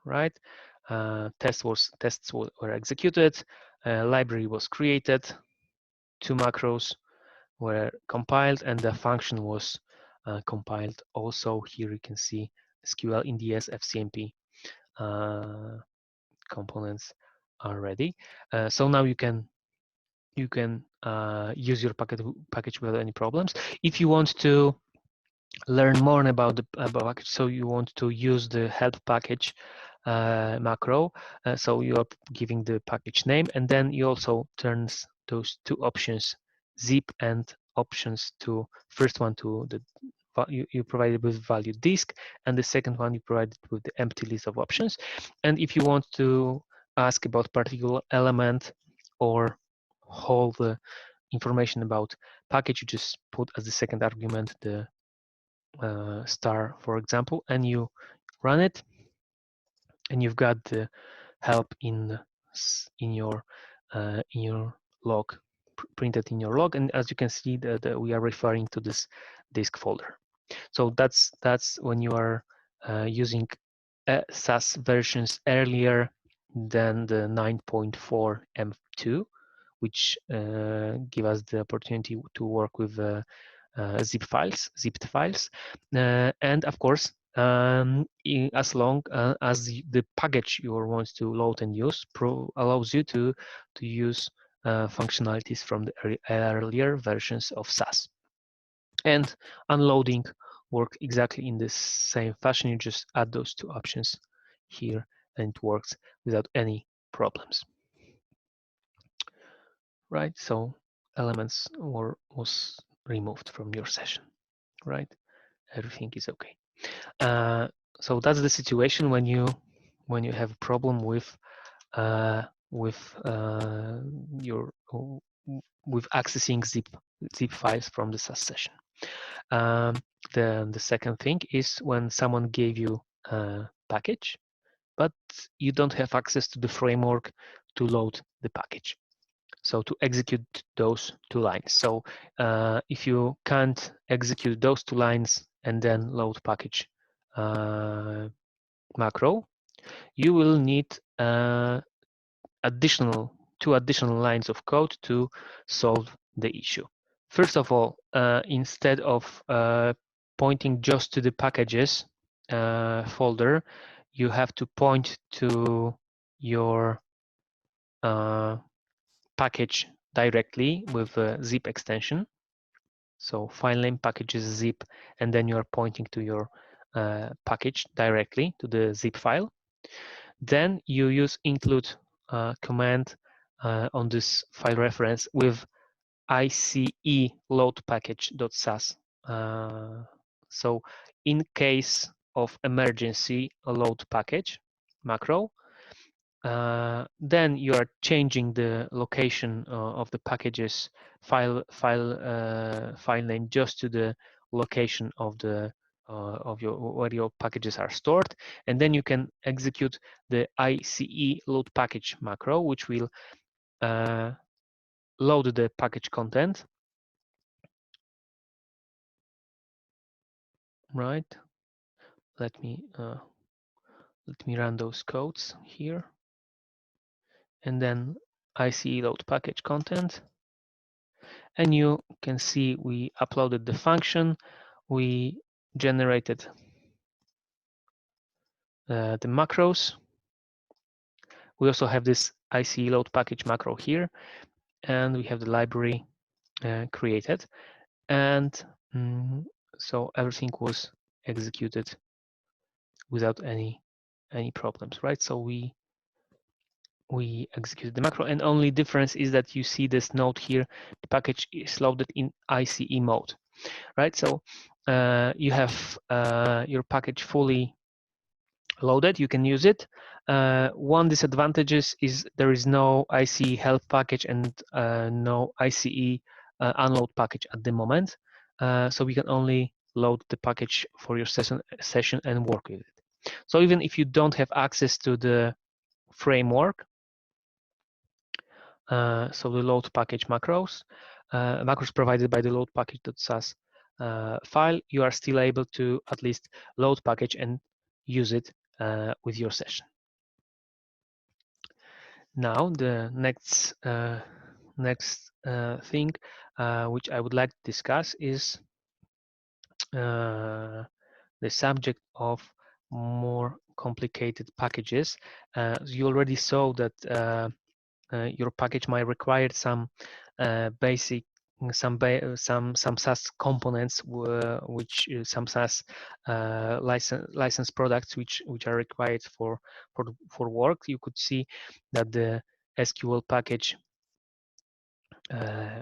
right? Tests were executed. Library was created. 2 macros were compiled, and the function was compiled. Also, here you can see SQL INDS FCMP components are ready. So now you can use your package without any problems. If you want to learn more about the package, so you want to use the help package macro, so you are giving the package name, and then you also turns those 2 options, zip and options, to first one to the you provided with value disk, and the second one you provided with the empty list of options. And if you want to ask about particular element or whole the information about package, you just put as the second argument the star, for example, and you run it, and you've got the help in your log printed in your log. And as you can see, we are referring to this disk folder. So that's when you are using SAS versions earlier than the 9.4 M2, which give us the opportunity to work with zipped files, and of course, as long as the package you want to load and use allows you to use functionalities from the earlier versions of SAS. And unloading works exactly in the same fashion. You just add those two options here, and it works without any problems. Right, so elements was removed from your session. Right, everything is okay. So that's the situation when you have a problem with accessing zip files from the SAS session. The second thing is when someone gave you a package, but you don't have access to the framework to load the package. So to execute those two lines. So if you can't execute those two lines and then load package macro, you will need two additional lines of code to solve the issue. First of all, instead of pointing just to the packages folder, you have to point to your package directly with a zip extension. So file name packages zip, and then you are pointing to your package directly to the zip file. Then you use include command on this file reference with ICE load package.sas. So in case of emergency load package macro, then you are changing the location of the packages file name just to the location of the where your packages are stored, and then you can execute the ICE load package macro, which will load the package content. Right. Let me run those codes here, and then ICE load package content. And you can see we uploaded the function, we generated the macros. We also have this ICE load package macro here, and we have the library created. And so everything was executed without any problems, right? So we executed the macro, and only difference is that you see this note here, the package is loaded in ICE mode, right? So you have your package fully loaded, you can use it. One disadvantage is there is no ICE help package and no ICE unload package at the moment. So we can only load the package for your session and work with it. So even if you don't have access to the framework, so the load package macros provided by the load package.sas file, you are still able to at least load package and use it with your session. Now the next thing which I would like to discuss is the subject of more complicated packages. You already saw that your package might require some basic some SAS components, which some SAS license products which are required for work. You could see that the SQL package,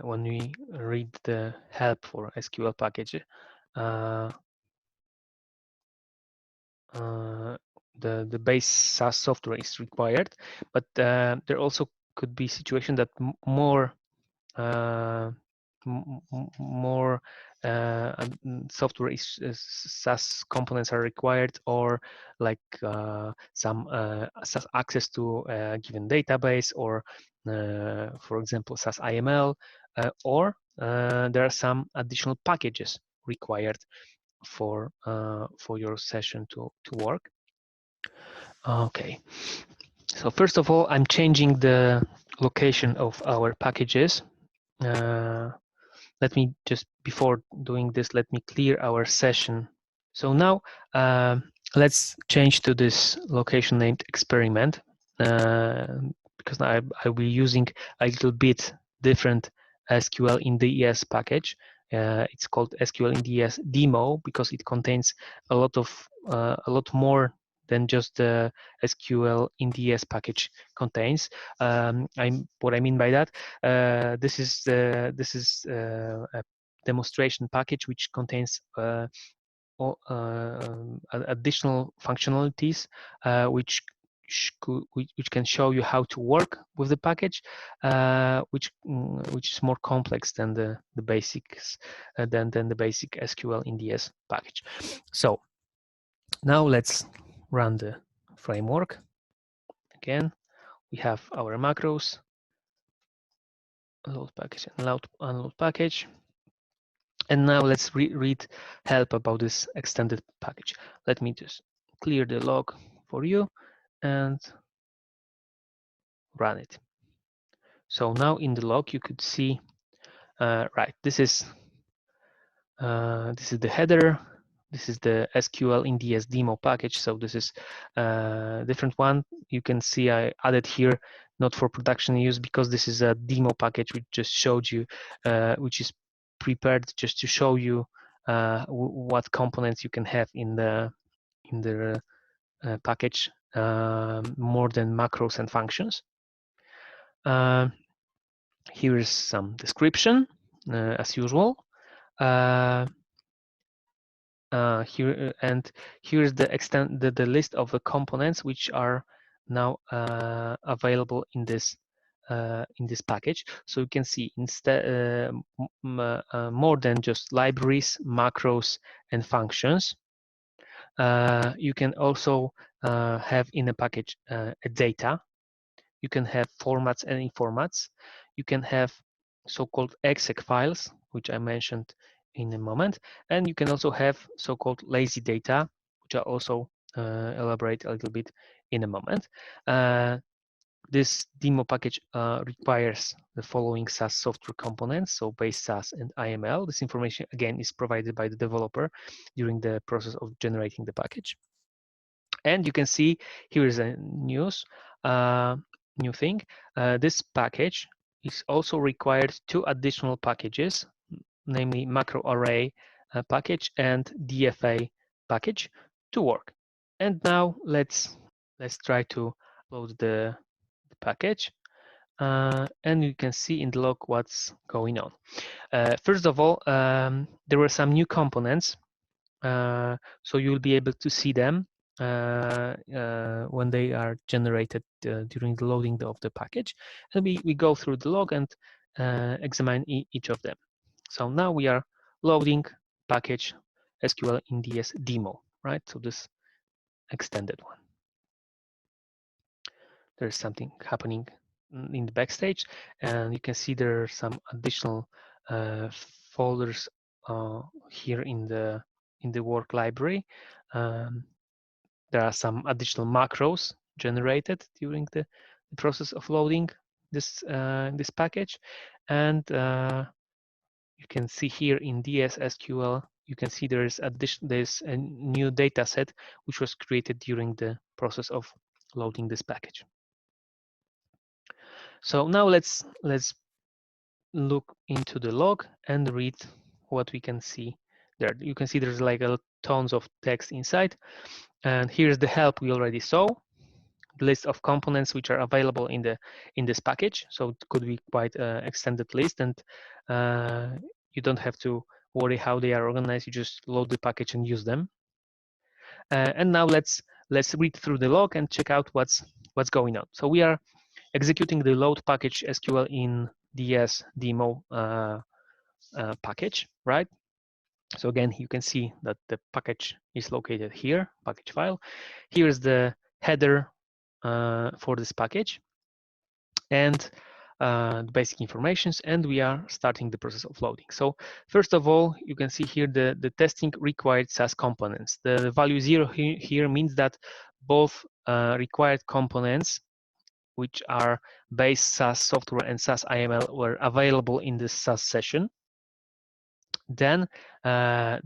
when we read the help for SQL package, the base SAS software is required, but there also could be situation that more more software SAS components are required, or like some SAS access to a given database, or for example SAS IML, or there are some additional packages required for your session to work. Okay, so first of all, I'm changing the location of our packages. Let me just, before doing this, let me clear our session. So now let's change to this location named experiment, because I will be using a little bit different SQL in the ES package. It's called SQL in the ES demo because it contains a lot more than just the SQL in the ES package contains. What I mean by that, this is a demonstration package which contains additional functionalities which can show you how to work with the package, which is more complex than the basics, than the basic SQL in the S package. So now let's run the framework. Again, we have our macros, load package and unload package. And now let's read help about this extended package. Let me just clear the log for you and run it. So now in the log you could see, right, this is the header. This is the SQL in DS demo package. So this is a different one. You can see I added here not for production use because this is a demo package which just showed you, which is prepared just to show you what components you can have in the package, more than macros and functions. Here is some description as usual. Here and here's the list of the components which are now available in this package. So you can see instead more than just libraries, macros, and functions. You can also have in a package a data. You can have formats, any formats. You can have so-called exec files, which I mentioned in a moment, and you can also have so-called lazy data, which I also elaborate a little bit in a moment. This demo package requires the following SAS software components, so base SAS and IML. This information, again, is provided by the developer during the process of generating the package. And you can see here is a new thing. This package is also required 2 additional packages, namely macro array package and DFA package to work. And now let's try to load the package, and you can see in the log what's going on. First of all, there were some new components, so you'll be able to see them when they are generated during the loading of the package. And we go through the log and examine each of them. So now we are loading package SQL in DS demo, right? So this extended one. There's something happening in the backstage, and you can see there are some additional folders here in the work library. There are some additional macros generated during the process of loading this package, and you can see here in DS SQL, you can see there's a new data set which was created during the process of loading this package. So now let's look into the log and read what we can see there. You can see there's like tons of text inside, and here's the help we already saw. The list of components which are available in this package. So it could be quite an extended list, and you don't have to worry how they are organized. You just load the package and use them. And now let's read through the log and check out what's going on. So we are executing the load package SQL in DS demo package, right? So again, you can see that the package is located here, package file. Here's the header for this package and the basic informations, and we are starting the process of loading. So first of all, you can see here the testing required SAS components. The value 0 here means that both required components, which are base SAS software and SAS IML, were available in this SAS session. Then there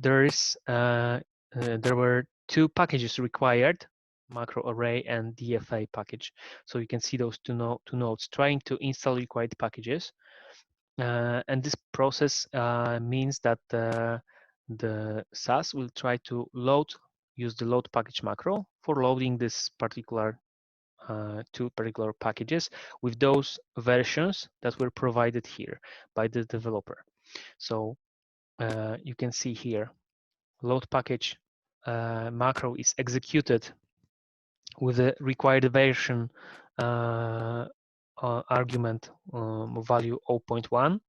were two packages required, macro array and DFA package. So you can see those two nodes trying to install required packages. And this process means that the SAS will try to use the load package macro for loading this particular two particular packages with those versions that were provided here by the developer. So you can see here, load package macro is executed with the required version argument value 0.1.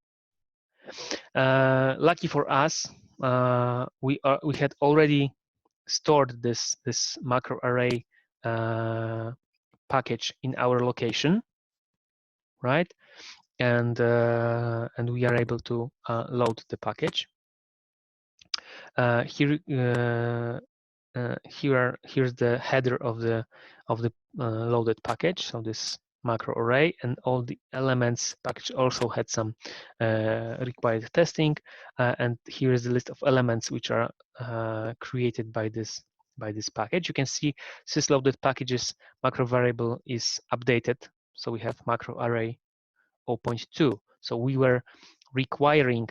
Lucky for us, we had already stored this macro array package in our location, right? And we are able to load the package. Here's the header of the loaded package. So this macro array and all the elements package also had some required testing, and here is the list of elements which are created by this package. You can see sysloaded packages macro variable is updated, so we have macro array 0.2. So we were requiring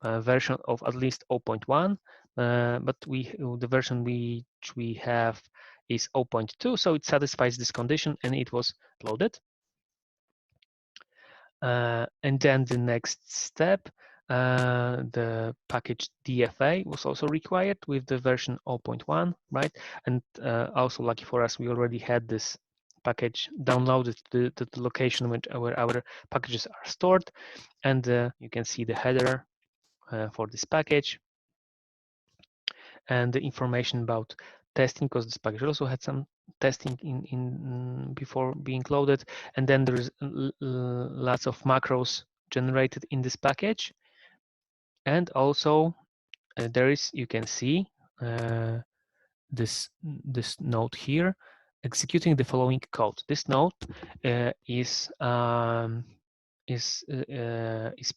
a version of at least 0.1, but the version which we have is 0.2, so it satisfies this condition and it was loaded. And then the next step, the package DFA was also required with the version 0.1, right? And also lucky for us, we already had this package downloaded to the location where our packages are stored, and you can see the header for this package and the information about testing, because this package also had some testing in before being loaded. And then there's lots of macros generated in this package, and also there is, you can see this node here executing the following code. This node is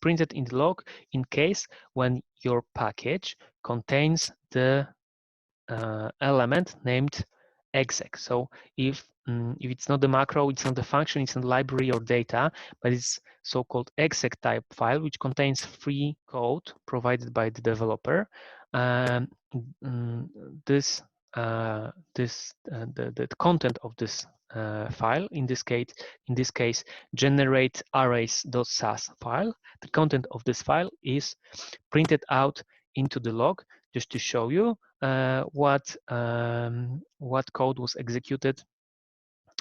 printed in the log in case when your package contains the element named exec. So if it's not the macro, it's not the function, it's not library or data, but it's so-called exec type file, which contains free code provided by the developer. The content of this file, in this case, generate arrays.sas file. The content of this file is printed out into the log, just to show you what code was executed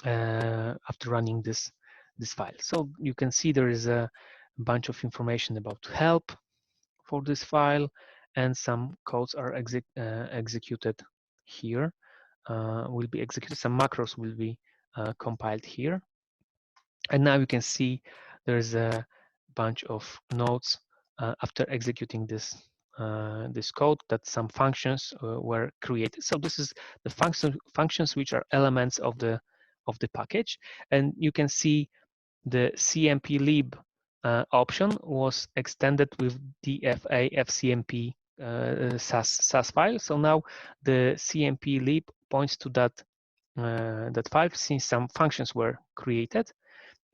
after running this file. So you can see there is a bunch of information about help for this file, and some codes are executed here. Will be executed. Some macros will be compiled here, and now you can see there's a bunch of nodes after executing this code, that some functions were created. So this is the functions which are elements of the package, and you can see the cmp-lib option was extended with dfa fcmp SAS file. So now the cmp-lib points to that file, since some functions were created.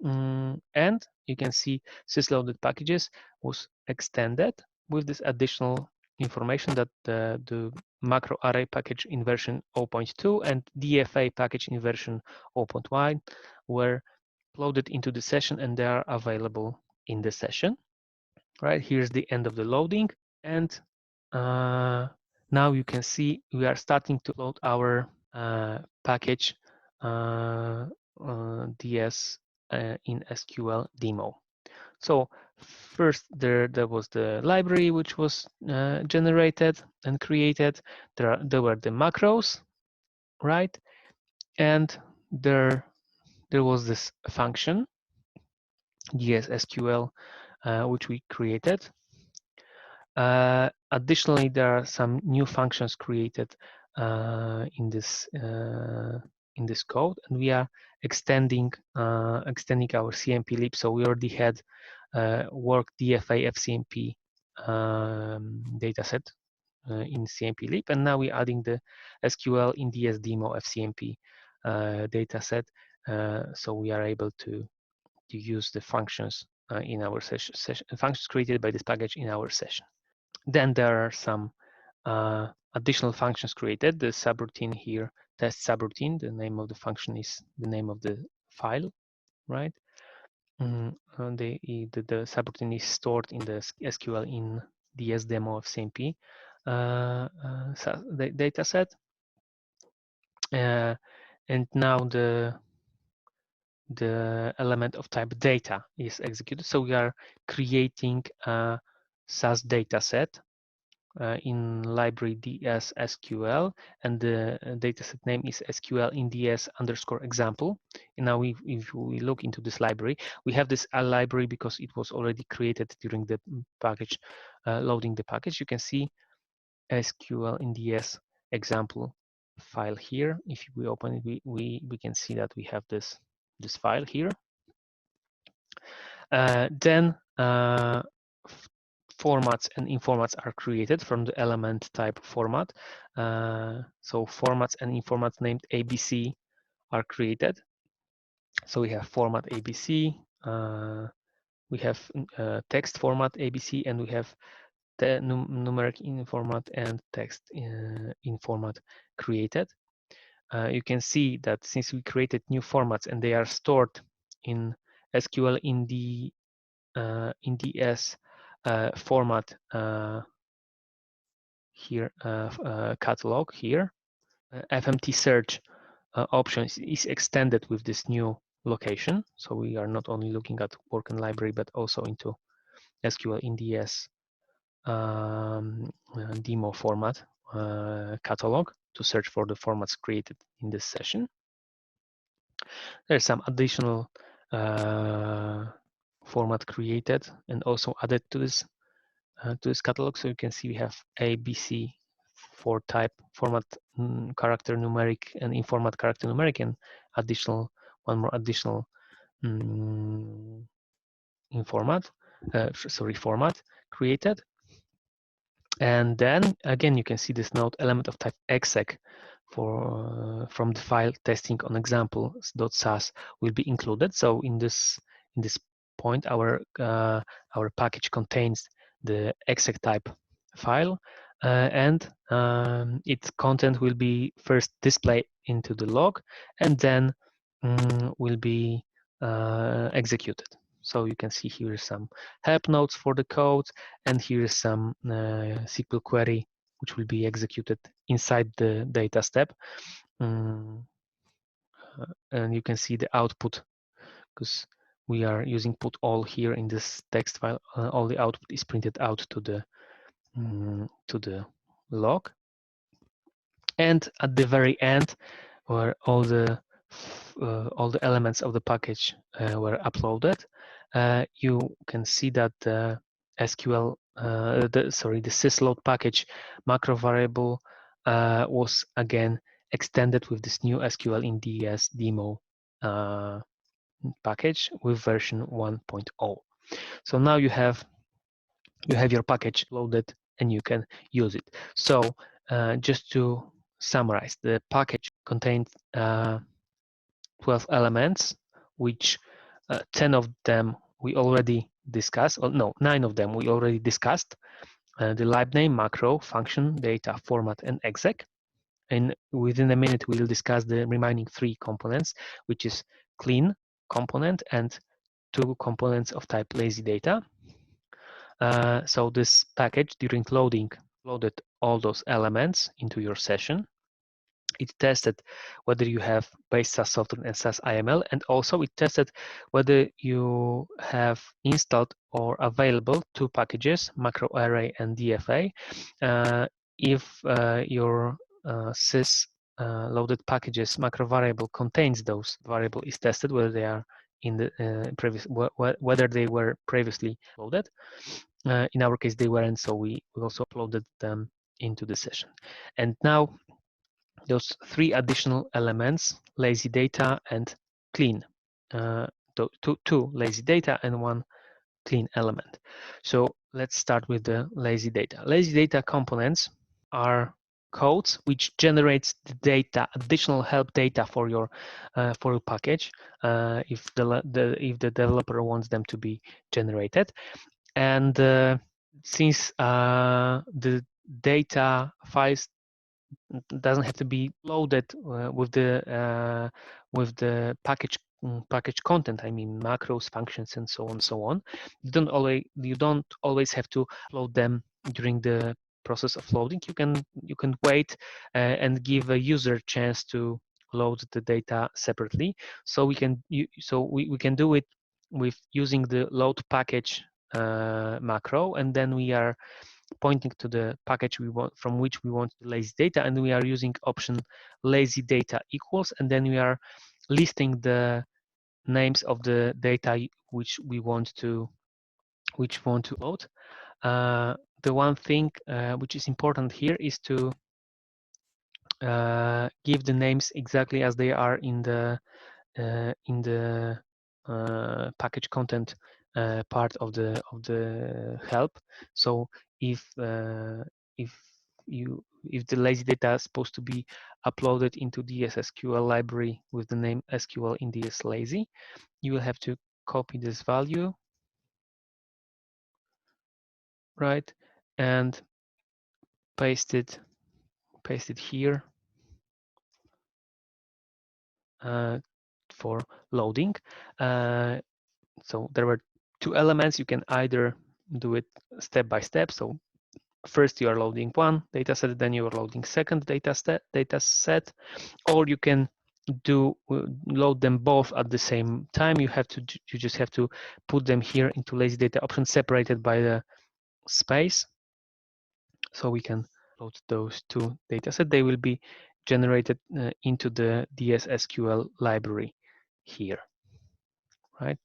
And you can see sysloaded packages was extended with this additional information that the macro array package in version 0.2 and DFA package in version 0.1 were loaded into the session, and they are available in the session. Right, here's the end of the loading, and Now you can see we are starting to load our package DS in SQL demo. So first there was the library which was generated and created. There were the macros, right? And there was this function DS SQL which we created. Additionally, there are some new functions created in this code, and we are extending our CMP lib. So we already had work DFA FCMP dataset in CMP lib, and now we're adding the SQL in DS demo FCMP dataset. So we are able to use the functions in our session, functions created by this package in our session. Then there are some additional functions created. The subroutine here, test subroutine, the name of the function is the name of the file, right? The subroutine is stored in the SQL in DS demo of CMP data set. And now the element of type data is executed. So we are creating a SAS data set in library DS SQL, and the dataset name is SQL in DS underscore example. And now if we look into this library, we have this library because it was already created during the package, loading the package. You can see SQL in DS example file here. If we open it, we can see that we have this file here. Then formats and informats are created from the element type format. So formats and informats named ABC are created. So we have format ABC, we have text format ABC, and we have the numeric in format and text in format created. You can see that since we created new formats and they are stored in SQL in the DS format here, catalog here, FMT search option is extended with this new location. So we are not only looking at work and library, but also into SQL in DS demo format catalog to search for the formats created in this session. There's some additional format created and also added to this catalog. So you can see we have ABC for type, format, character numeric, and informat character numeric, and one more additional format created. And then again, you can see this node element of type exec from the file testing on example.sas will be included. So in this point, our package contains the exec type file, and its content will be first displayed into the log, and then will be executed. So you can see here some help notes for the code, and here is some SQL query which will be executed inside the data step. And you can see the output because we are using put all here in this text file. All the output is printed out to the log. And at the very end, where all the elements of the package were uploaded, you can see that the SQL, the sysload package macro variable was again extended with this new SQL in DS demo package with version 1.0. So now you have your package loaded and you can use it. So just to summarize, the package contains 12 elements, which 10 of them we already discussed, or no, 9 of them we already discussed. The lib name, macro, function, data, format, and exec. And within a minute, we'll discuss the remaining 3 components, which is clean component and 2 components of type lazy data. So this package during loading loaded all those elements into your session. It tested whether you have base SAS software and SAS IML, and also it tested whether you have installed or available two packages, macro array and DFA. If your sys loaded packages macro variable contains those variable is tested, whether they are in the previous, whether they were previously loaded. In our case, they weren't, so we also uploaded them into the session. And now those three additional elements, lazy data and clean, two lazy data and one clean element. So let's start with the lazy data. Lazy data components are codes which generates the data, additional help data for your package, if the developer wants them to be generated. And since the data files doesn't have to be loaded with the package content. I mean macros, functions, and so on and so on. You don't always have to load them during the process of loading. You can wait and give a user chance to load the data separately. So we can do it with using the load package macro, and then we are pointing to the package we want, from which we want the lazy data, and we are using option lazy data equals, and then we are listing the names of the data which we want to load. The one thing which is important here is to give the names exactly as they are in the package content part of the help. So if if the lazy data is supposed to be uploaded into DS SQL library with the name SQL in DS lazy, you will have to copy this value, right, and paste it here for loading. So there were two elements. You can either do it step by step. So first you are loading one data set, then you are loading second data set, or you can load them both at the same time. You just have to put them here into lazy data option separated by the space. So we can load those two data sets. They will be generated into the DS SQL library here, right?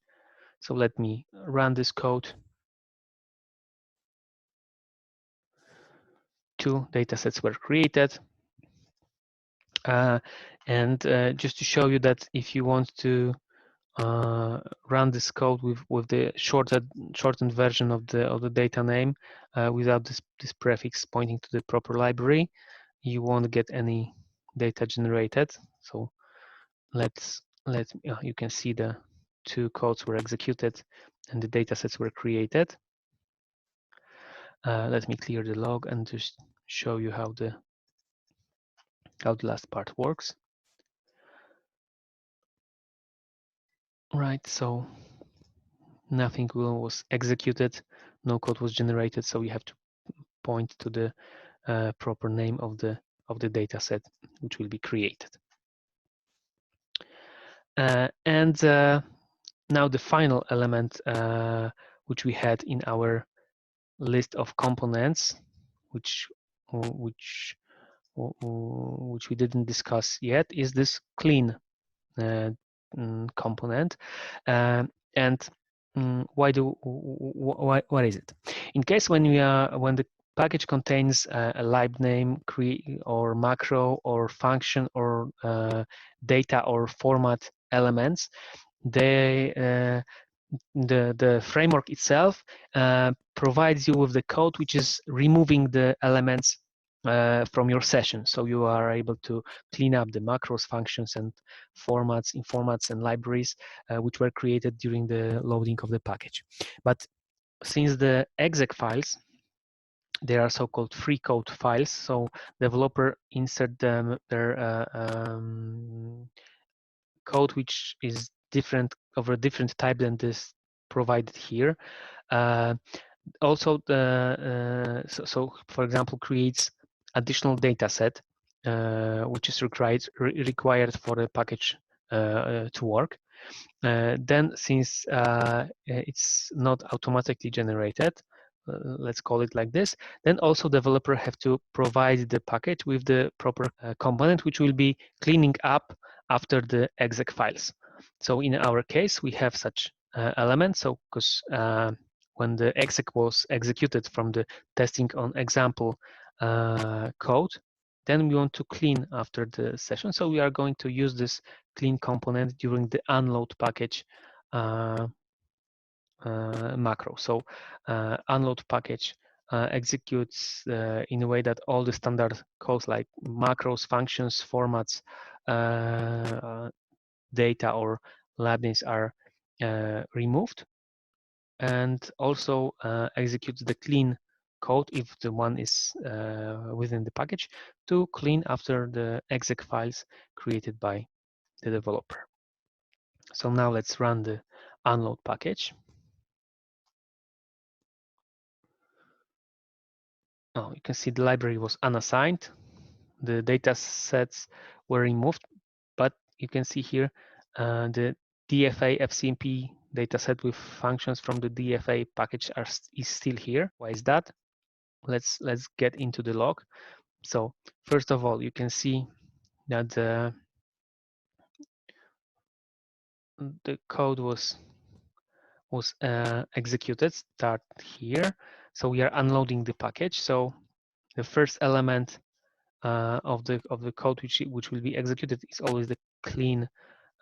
So let me run this code. Two data sets were created. And just to show you that if you want to run this code with the shortened version of the data name without this prefix pointing to the proper library, you won't get any data generated. So you can see the two codes were executed and the data sets were created. Let me clear the log and just show you how the last part works. Right, so nothing was executed, no code was generated, so we have to point to the proper name of the data set which will be created. And now the final element which we had in our list of components, which we didn't discuss yet, is this clean component. And what is it? In case when the package contains a lib name, or macro or function or data or format elements, the framework itself provides you with the code which is removing the elements from your session, so you are able to clean up the macros, functions, and formats and libraries which were created during the loading of the package. But since the exec files, they are so-called free code files, so developer insert their code which is of a different type than this provided here. Also, so for example, creates additional data set which is required for the package to work. Then, since it's not automatically generated, let's call it like this, then also developer have to provide the package with the proper component which will be cleaning up after the exec files. So in our case, we have such element. So because when the exec was executed from the testing on example code, then we want to clean after the session. So we are going to use this clean component during the unload package macro. So unload package executes in a way that all the standard calls like macros, functions, formats, data or libraries are removed, and also executes the clean code if the one is within the package to clean after the exec files created by the developer. So now let's run the unload package. Oh, you can see the library was unassigned. The data sets were removed, but you can see here the DFA FCMP dataset with functions from the DFA package is still here. Why is that? Let's get into the log. So first of all, you can see that the code was executed. Start here. So we are unloading the package. So the first element of the code which will be executed is always the clean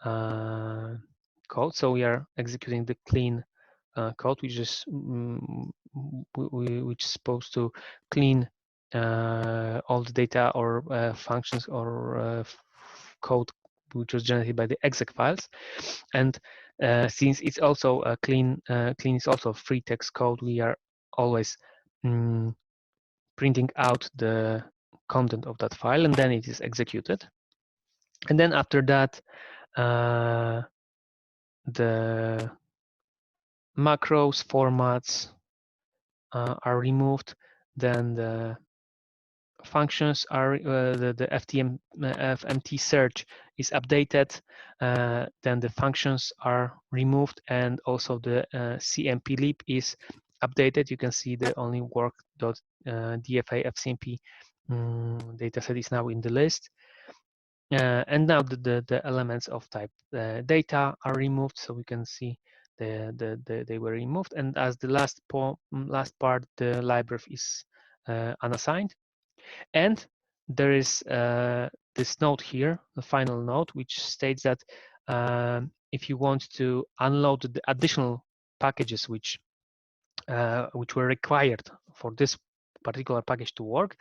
code. So we are executing the clean code, which is which is supposed to clean all the data or functions or code which was generated by the exec files. And since it's also a clean is also free text code, we are always printing out the content of that file, and then it is executed. And then after that, the macros formats are removed. Then the functions are the FMT search is updated. Then the functions are removed, and also the CMP lib is updated. You can see the only work.dfa FCMP dataset is now in the list. And now the elements of type data are removed, so we can see they were removed. And as the last part, the library is unassigned. And there is this note here, the final note, which states that if you want to unload the additional packages which were required for this particular package to work,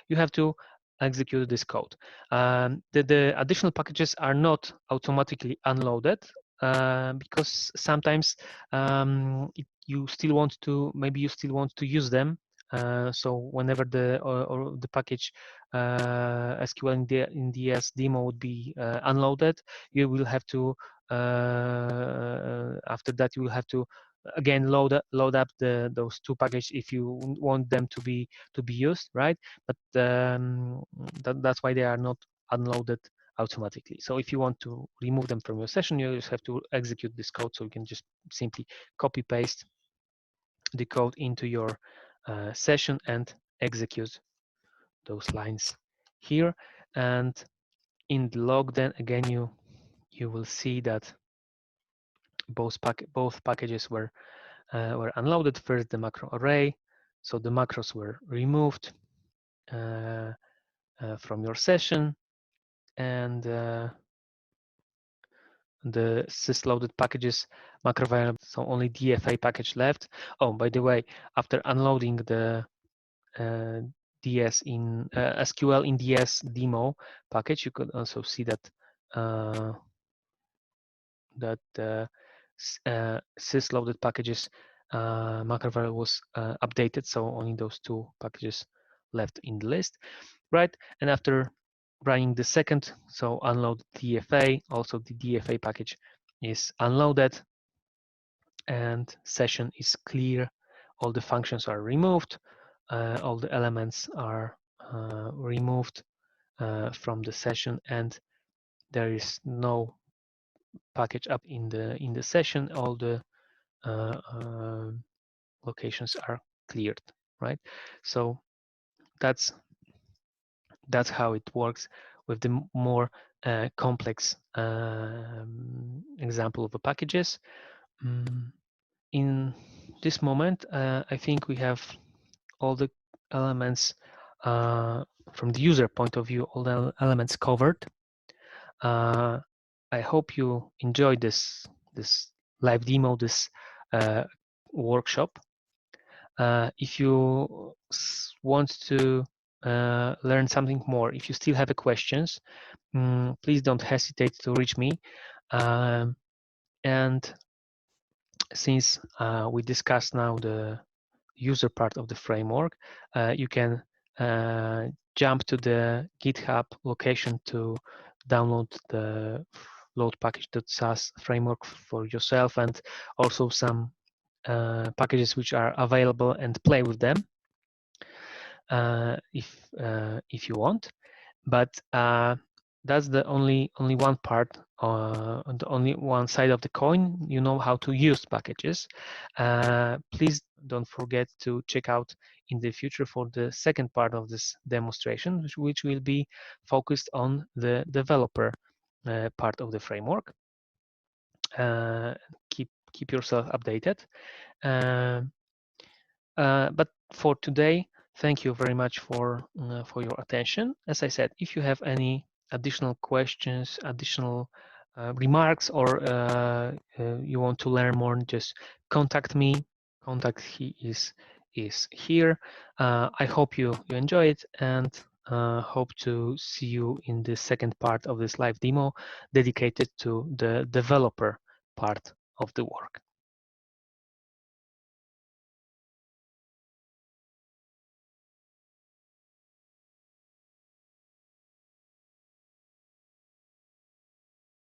you have to execute this code. The additional packages are not automatically unloaded because sometimes you still want to, maybe you still want to use them. So whenever the package SQL in DS demo would be unloaded, you will have to after that you will have to again load up those two packages if you want them to be used, right? But that's why they are not unloaded automatically. So if you want to remove them from your session, you just have to execute this code. So you can just simply copy paste the code into your session and execute those lines here. And in the log, then again you will see that both packages were unloaded. First, the macro array. So the macros were removed from your session, and the sysloaded packages macro variable. So only DFA package left. Oh, by the way, after unloading the DS in SQL in DS demo package, you could also see that sysloaded packages macro variable was updated, so only those two packages left in the list, right? And after running the second, so unload DFA, also the DFA package is unloaded, and session is clear all the functions are removed, all the elements are removed from the session, and there is no package up in the session. All the locations are cleared, right? So that's how it works with the more complex example of the packages. In this moment, I think we have all the elements from the user point of view, all the elements covered. I hope you enjoyed this live demo, this workshop. If you want to learn something more, if you still have questions, please don't hesitate to reach me. And since we discussed now the user part of the framework, you can jump to the GitHub location to download the load package.sas framework for yourself, and also some packages which are available, and play with them if you want. But that's the only one part, the only one side of the coin. You know how to use packages. Please don't forget to check out in the future for the second part of this demonstration, which will be focused on the developer part of the framework. Keep yourself updated. But for today, thank you very much for your attention. As I said, if you have any additional questions, additional remarks, or you want to learn more, just contact me. Contact is here. I hope you enjoy it, and hope to see you in the second part of this live demo dedicated to the developer part of the work.